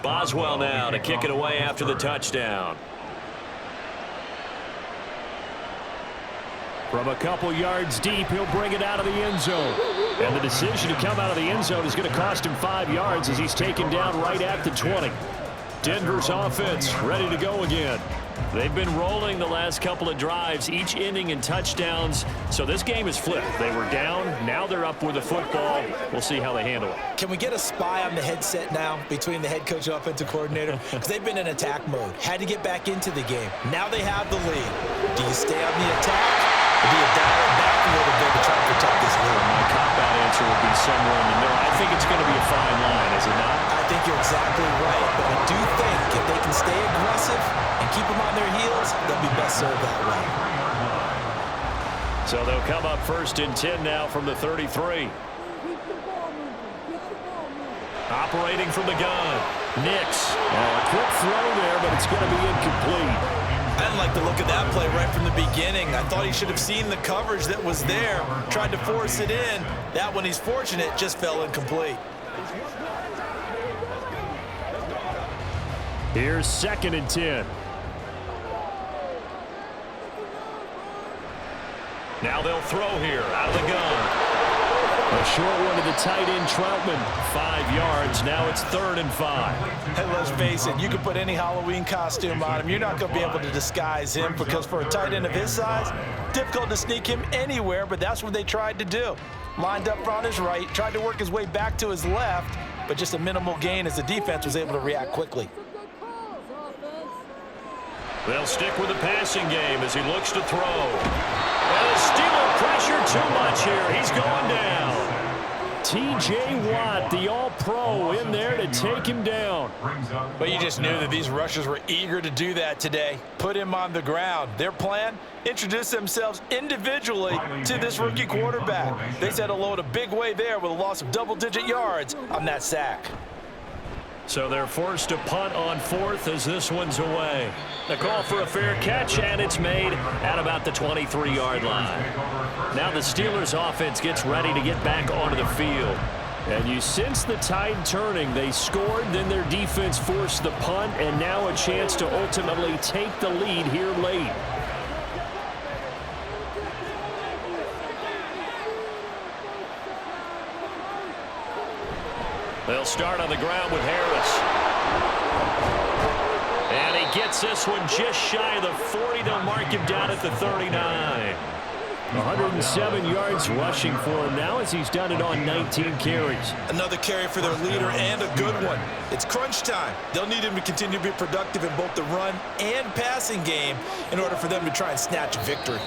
Boswell now to kick it away after the touchdown. From a couple yards deep, he'll bring it out of the end zone. And the decision to come out of the end zone is going to cost him 5 yards as he's taken down right at the 20. Denver's offense ready to go again. They've been rolling the last couple of drives, each inning in touchdowns. So this game is flipped. They were down. Now they're up with the football. We'll see how they handle it. Can we get a spy on the headset now between the head coach and offensive coordinator? Because they've been in attack mode. Had to get back into the game. Now they have the lead. Do you stay on the attack or do you dial it back a little bit to try to protect this lead? My cop-out answer would be somewhere in the middle. I think it's going to be a fine line, is it not? I think you're exactly right. But I do think if they can stay aggressive and keep them on their heels, they'll be best served that way. So they'll come up 1st and 10 now from the 33. Operating from the gun. Nix. A quick throw there, but it's going to be incomplete. I didn't like the look of that play right from the beginning. I thought he should have seen the coverage that was there, tried to force it in. That one, he's fortunate, just fell incomplete. Here's 2nd and 10. Now they'll throw here out of the gun. A short one to the tight end, Troutman. 5 yards. Now it's 3rd and 5. And let's face it, you can put any Halloween costume on him. You're not going to be able to disguise him because for a tight end of his size, difficult to sneak him anywhere, but that's what they tried to do. Lined up on his right, tried to work his way back to his left, but just a minimal gain as the defense was able to react quickly. They'll stick with the passing game as he looks to throw. And the Steeler pressure too much here. He's going down. T.J. Watt, the all-pro, in there to take him down. But you just knew that these rushers were eager to do that today. Put him on the ground. Their plan, introduce themselves individually to this rookie quarterback. They said hello in a big way there with a loss of double-digit yards on that sack. So they're forced to punt on fourth as this one's away. The call for a fair catch, and it's made at about the 23-yard line. Now the Steelers offense gets ready to get back onto the field. And you sense the tide turning. They scored, then their defense forced the punt, and now a chance to ultimately take the lead here late. They'll start on the ground with Harris. And he gets this one just shy of the 40. They'll mark him down at the 39. 107 yards rushing for him now as he's done it on 19 carries. Another carry for their leader and a good one. It's crunch time. They'll need him to continue to be productive in both the run and passing game in order for them to try and snatch a victory.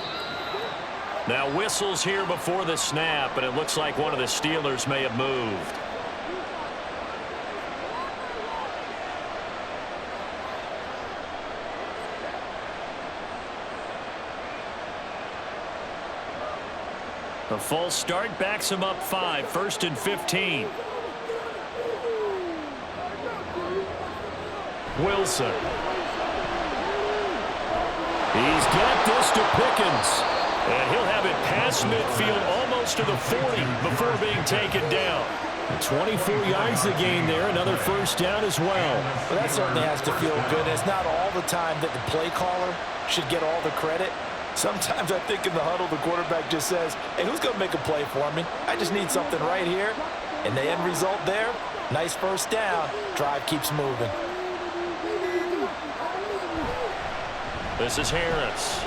Now whistles here before the snap, and it looks like one of the Steelers may have moved. The false start backs him up 5, 1st and 15. Wilson. He's got this to Pickens. And he'll have it past midfield almost to the 40 before being taken down. 24 yards the gain there. Another first down as well. Well, that certainly has to feel good. It's not all the time that the play caller should get all the credit. Sometimes I think in the huddle, the quarterback just says, hey, who's going to make a play for me? I just need something right here. And the end result there, nice first down. Drive keeps moving. This is Harris.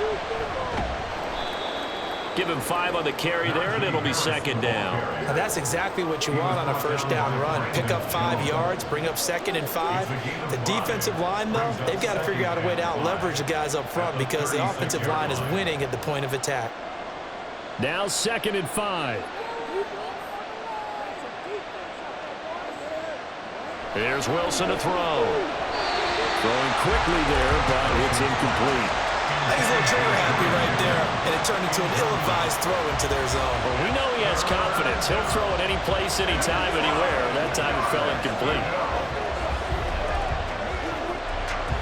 Give him 5 on the carry there, and it'll be second down. Now that's exactly what you want on a first down run. Pick up 5 yards, bring up 2nd and 5. The defensive line, though, they've got to figure out a way to out-leverage the guys up front because the offensive line is winning at the point of attack. Now 2nd and 5. Here's Wilson to throw. Throwing quickly there, but it's incomplete. He's a little trigger happy right there, and it turned into an ill-advised throw into their zone. Well, we know he has confidence. He'll throw it any place, anytime, anywhere. That time it fell incomplete.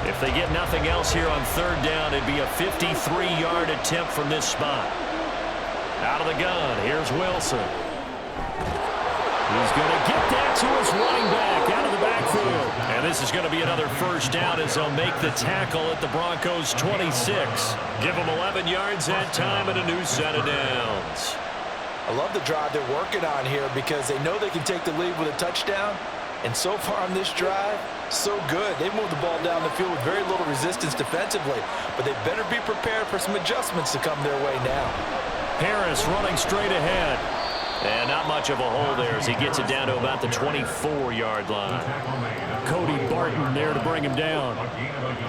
If they get nothing else here on 3rd down, it'd be a 53-yard attempt from this spot. Out of the gun, here's Wilson. He's going to get that to his running back out of the backfield. And this is going to be another first down as they'll make the tackle at the Broncos' 26. Give them 11 yards that time and a new set of downs. I love the drive they're working on here because they know they can take the lead with a touchdown. And so far on this drive, so good. They moved the ball down the field with very little resistance defensively. But they better be prepared for some adjustments to come their way now. Harris running straight ahead. And not much of a hole there as he gets it down to about the 24-yard line. Cody Barton there to bring him down.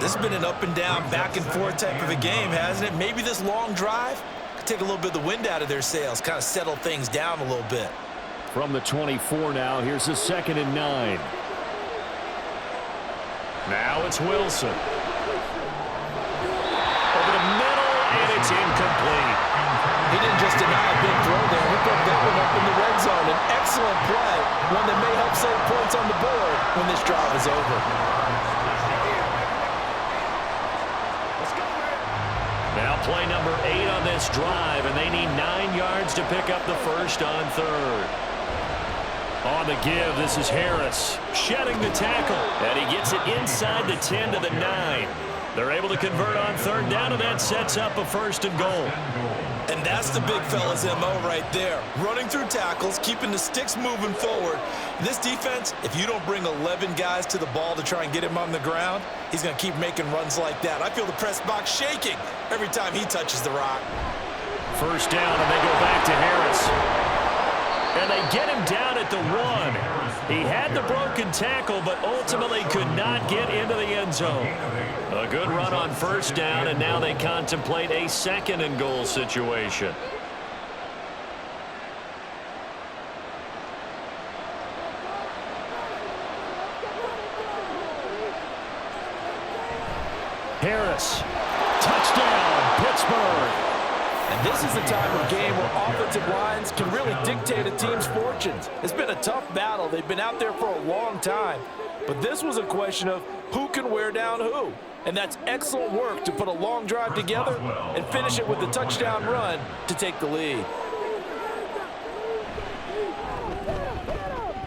This has been an up and down, back and forth type of a game, hasn't it? Maybe this long drive could take a little bit of the wind out of their sails, kind of settle things down a little bit. From the 24 now, here's the 2nd and 9. Now it's Wilson. Over the middle, and it's incomplete. He didn't just deny a big throw there. He put that one up in the red zone. An excellent play, one that may help save points on the board when this drive is over. Now play number 8 on this drive, and they need 9 yards to pick up the first on 3rd. On the give, this is Harris shedding the tackle, and he gets it inside the 10 to the 9. They're able to convert on 3rd down, and that sets up a 1st and goal. And that's the big fella's MO right there. Running through tackles, keeping the sticks moving forward. This defense, if you don't bring 11 guys to the ball to try and get him on the ground, he's going to keep making runs like that. I feel the press box shaking every time he touches the rock. First down, and they go back to Harris. And they get him down at the 1. He had the broken tackle, but ultimately could not get into the end zone. A good run on first down, and now they contemplate a 2nd and goal situation. Harris, touchdown, Pittsburgh. And this is the type of game where offensive lines can really dictate a team's fortunes. It's been a tough battle. They've been out there for a long time. But this was a question of who can wear down who. And that's excellent work to put a long drive together and finish it with a touchdown run to take the lead.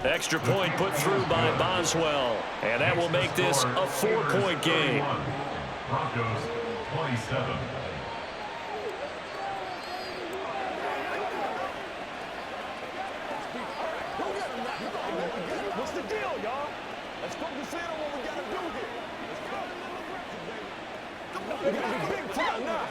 Extra point put through by Boswell. And that will make this a 4-point game. Broncos 27. What's the deal, y'all? Let's focus in on what we got to do here. Let's go. We got a big time now.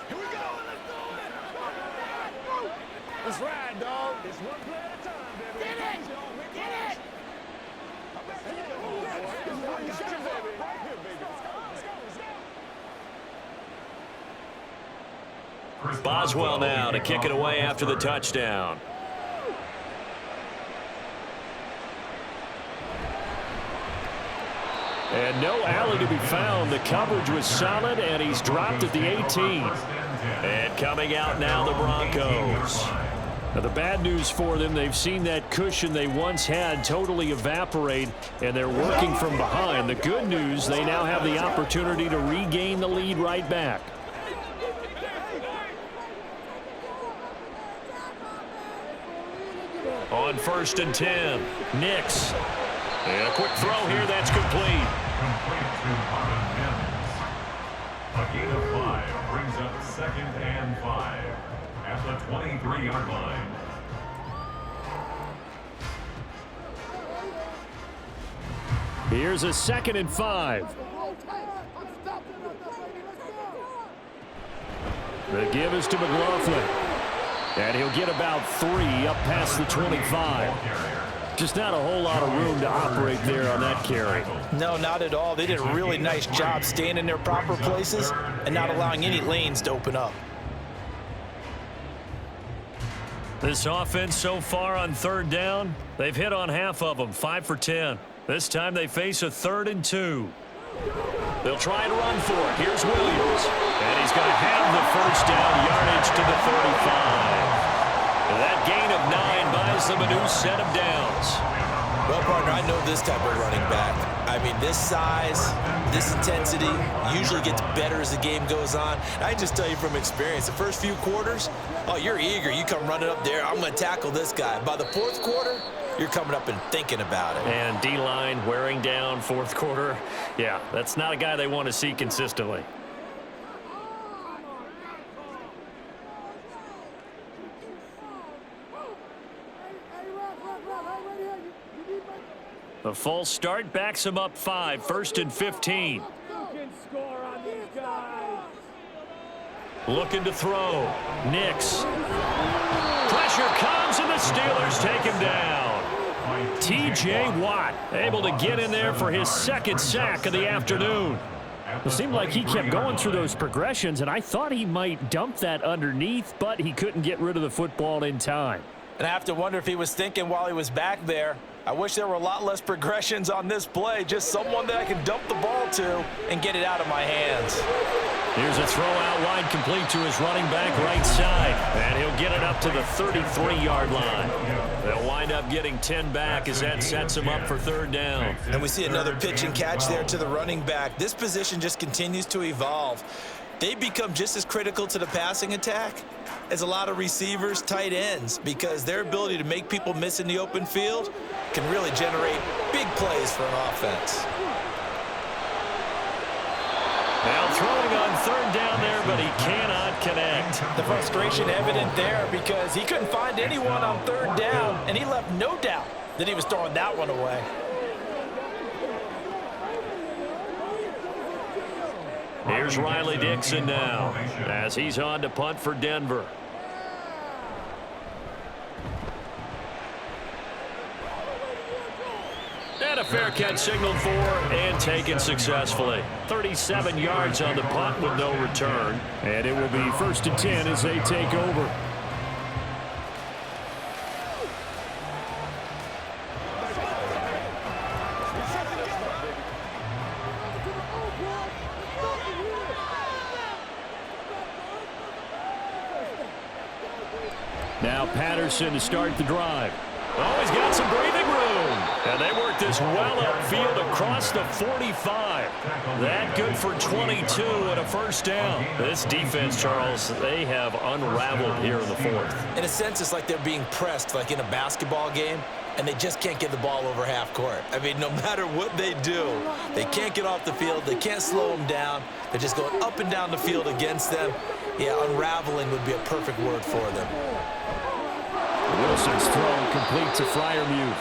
Here we go. Let's ride, dog. It's one play at a time, baby. Get it! Get it! Boswell now to kick it away after the touchdown. And no alley to be found. The coverage was solid, and he's dropped at the 18. And coming out now, the Broncos. Now, the bad news for them, they've seen that cushion they once had totally evaporate, and they're working from behind. The good news, they now have the opportunity to regain the lead right back. On 1st and 10, Nix. And a quick throw here, that's complete. Complete to Marvin Mims. A gain of 5 brings up 2nd and 5 at the 23-yard line. Here's a 2nd and 5. The give is to McLaughlin. And he'll get about 3 up past the 25. Just not a whole lot of room to operate there on that carry. No, not at all. They did a really nice job staying in their proper places and not allowing any lanes to open up. This offense so far on 3rd down, they've hit on half of them, 5 for 10. This time they face a 3rd and 2. They'll try and run for it. Here's Williams. And he's going to have the 1st down, yardage to the 35. That gain of 9 buys them a new set of downs. Well, partner, I know this type of running back. I mean, this size, this intensity usually gets better as the game goes on. I just tell you from experience, the first few quarters, oh, you're eager. You come running up there, I'm going to tackle this guy. By the 4th quarter, you're coming up and thinking about it. And D-line wearing down 4th quarter. Yeah, that's not a guy they want to see consistently. The false start backs him up 5, 1st and 15. Looking to throw. Nix. Pressure comes, and the Steelers take him down. T.J. Watt able to get in there for his 2nd sack of the afternoon. It seemed like he kept going through those progressions, and I thought he might dump that underneath, but he couldn't get rid of the football in time. And I have to wonder if he was thinking while he was back there, I wish there were a lot less progressions on this play, just someone that I can dump the ball to and get it out of my hands. Here's a throw out wide, complete to his running back right side, and he'll get it up to the 33-yard line. They'll wind up getting 10 back as that sets him up for 3rd down. And we see another pitch and catch there to the running back. This position just continues to evolve. They become just as critical to the passing attack as a lot of receivers, tight ends, because their ability to make people miss in the open field can really generate big plays for an offense. Now throwing on 3rd down there, but he cannot connect. The frustration evident there because he couldn't find anyone on 3rd down, and he left no doubt that he was throwing that one away. Here's Riley Dixon now as he's on to punt for Denver. And a fair catch signaled for and taken successfully. 37 yards on the punt with no return. And it will be 1st and 10 as they take over. Now Patterson to start the drive. Oh, he's got some breathing room. And they work this well upfield across the 45. That good for 22 and a first down. This defense, Charles, they have unraveled here in the fourth. In a sense, it's like they're being pressed like in a basketball game, and they just can't get the ball over half court. I mean, no matter what they do, they can't get off the field. They can't slow them down. They're just going up and down the field against them. Yeah, unraveling would be a perfect word for them. Wilson's throw complete to Freiermuth.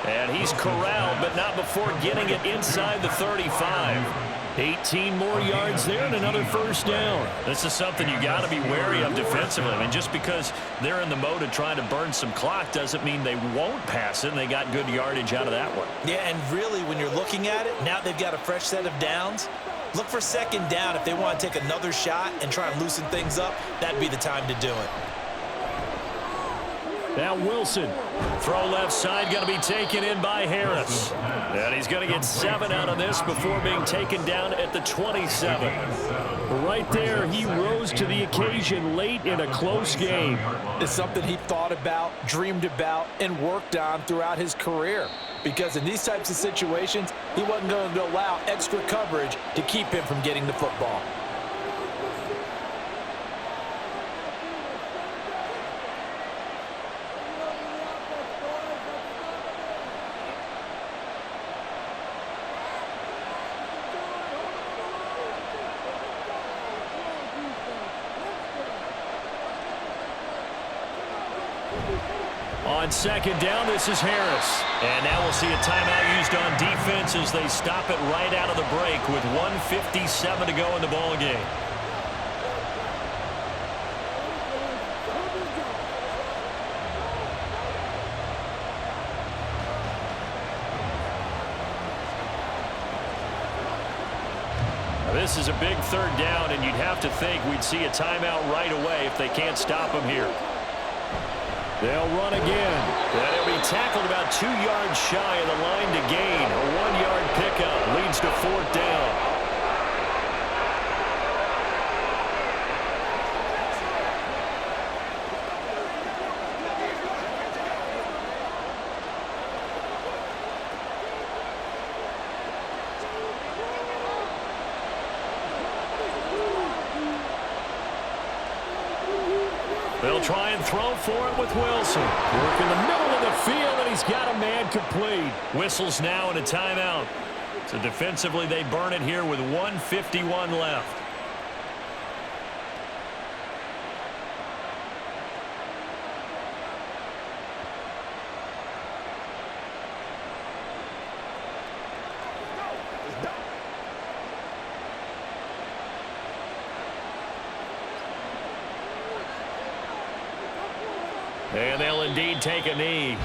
And he's corralled, but not before getting it inside the 35. 18 more yards there and another first down. This is something you got to be wary of defensively. I mean, just because they're in the mode of trying to burn some clock doesn't mean they won't pass it, and they got good yardage out of that one. Yeah, and really, when you're looking at it, now they've got a fresh set of downs. Look for second down. If they want to take another shot and try and loosen things up, that'd be the time to do it. Now Wilson, throw left side, going to be taken in by Harris. And he's going to get 7 out of this before being taken down at the 27. Right there, he rose to the occasion late in a close game. It's something he thought about, dreamed about, and worked on throughout his career. Because in these types of situations, he wasn't going to allow extra coverage to keep him from getting the football. On second down, this is Harris. And now we'll see a timeout used on defense as they stop it right out of the break with 1:57 to go in the ball game. This is a big third down, and you'd have to think we'd see a timeout right away if they can't stop him here. They'll run again. And he'll be tackled about 2 yards shy of the line to gain. A 1-yard pickup leads to fourth down. They'll try and throw for it with Wilson. Work in the middle of the field, and he's got a man complete. Whistles now and a timeout. So defensively, they burn it here with 1:51 left. And they'll indeed take a knee.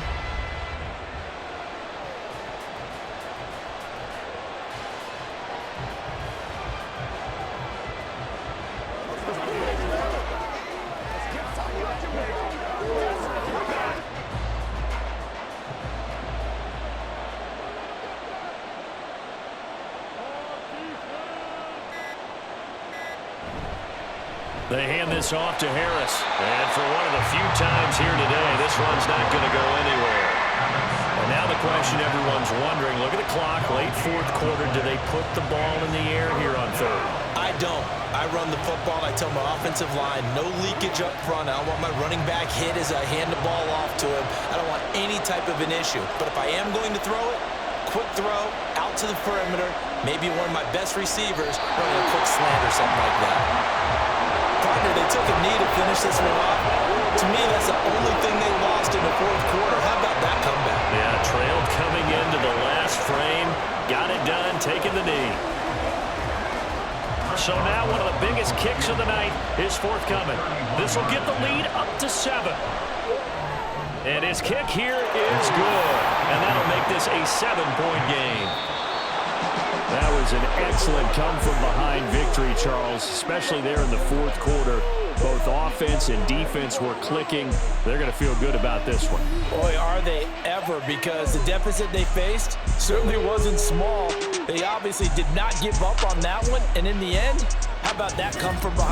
They hand this off to Harris. And for one of the few times here today, this run's not going to go anywhere. And now the question everyone's wondering, look at the clock, late fourth quarter, do they put the ball in the air here on third? I don't. I run the football, and I tell my offensive line, no leakage up front. I don't want my running back hit as I hand the ball off to him. I don't want any type of an issue. But if I am going to throw it, quick throw, out to the perimeter, maybe one of my best receivers running a quick slant or something like that. Partner, they took a knee to finish this one off. To me, that's the only thing they lost in the fourth quarter. How about that comeback? Yeah, trailed coming into the last frame. Got it done, taking the knee. So now one of the biggest kicks of the night is forthcoming. This will get the lead up to 7. And his kick here is good. And that'll make this a 7-point game. That was an excellent come-from-behind victory, Charles, especially there in the fourth quarter. Both offense and defense were clicking. They're going to feel good about this one. Boy, are they ever, because the deficit they faced certainly wasn't small. They obviously did not give up on that one, and in the end, how about that come from behind?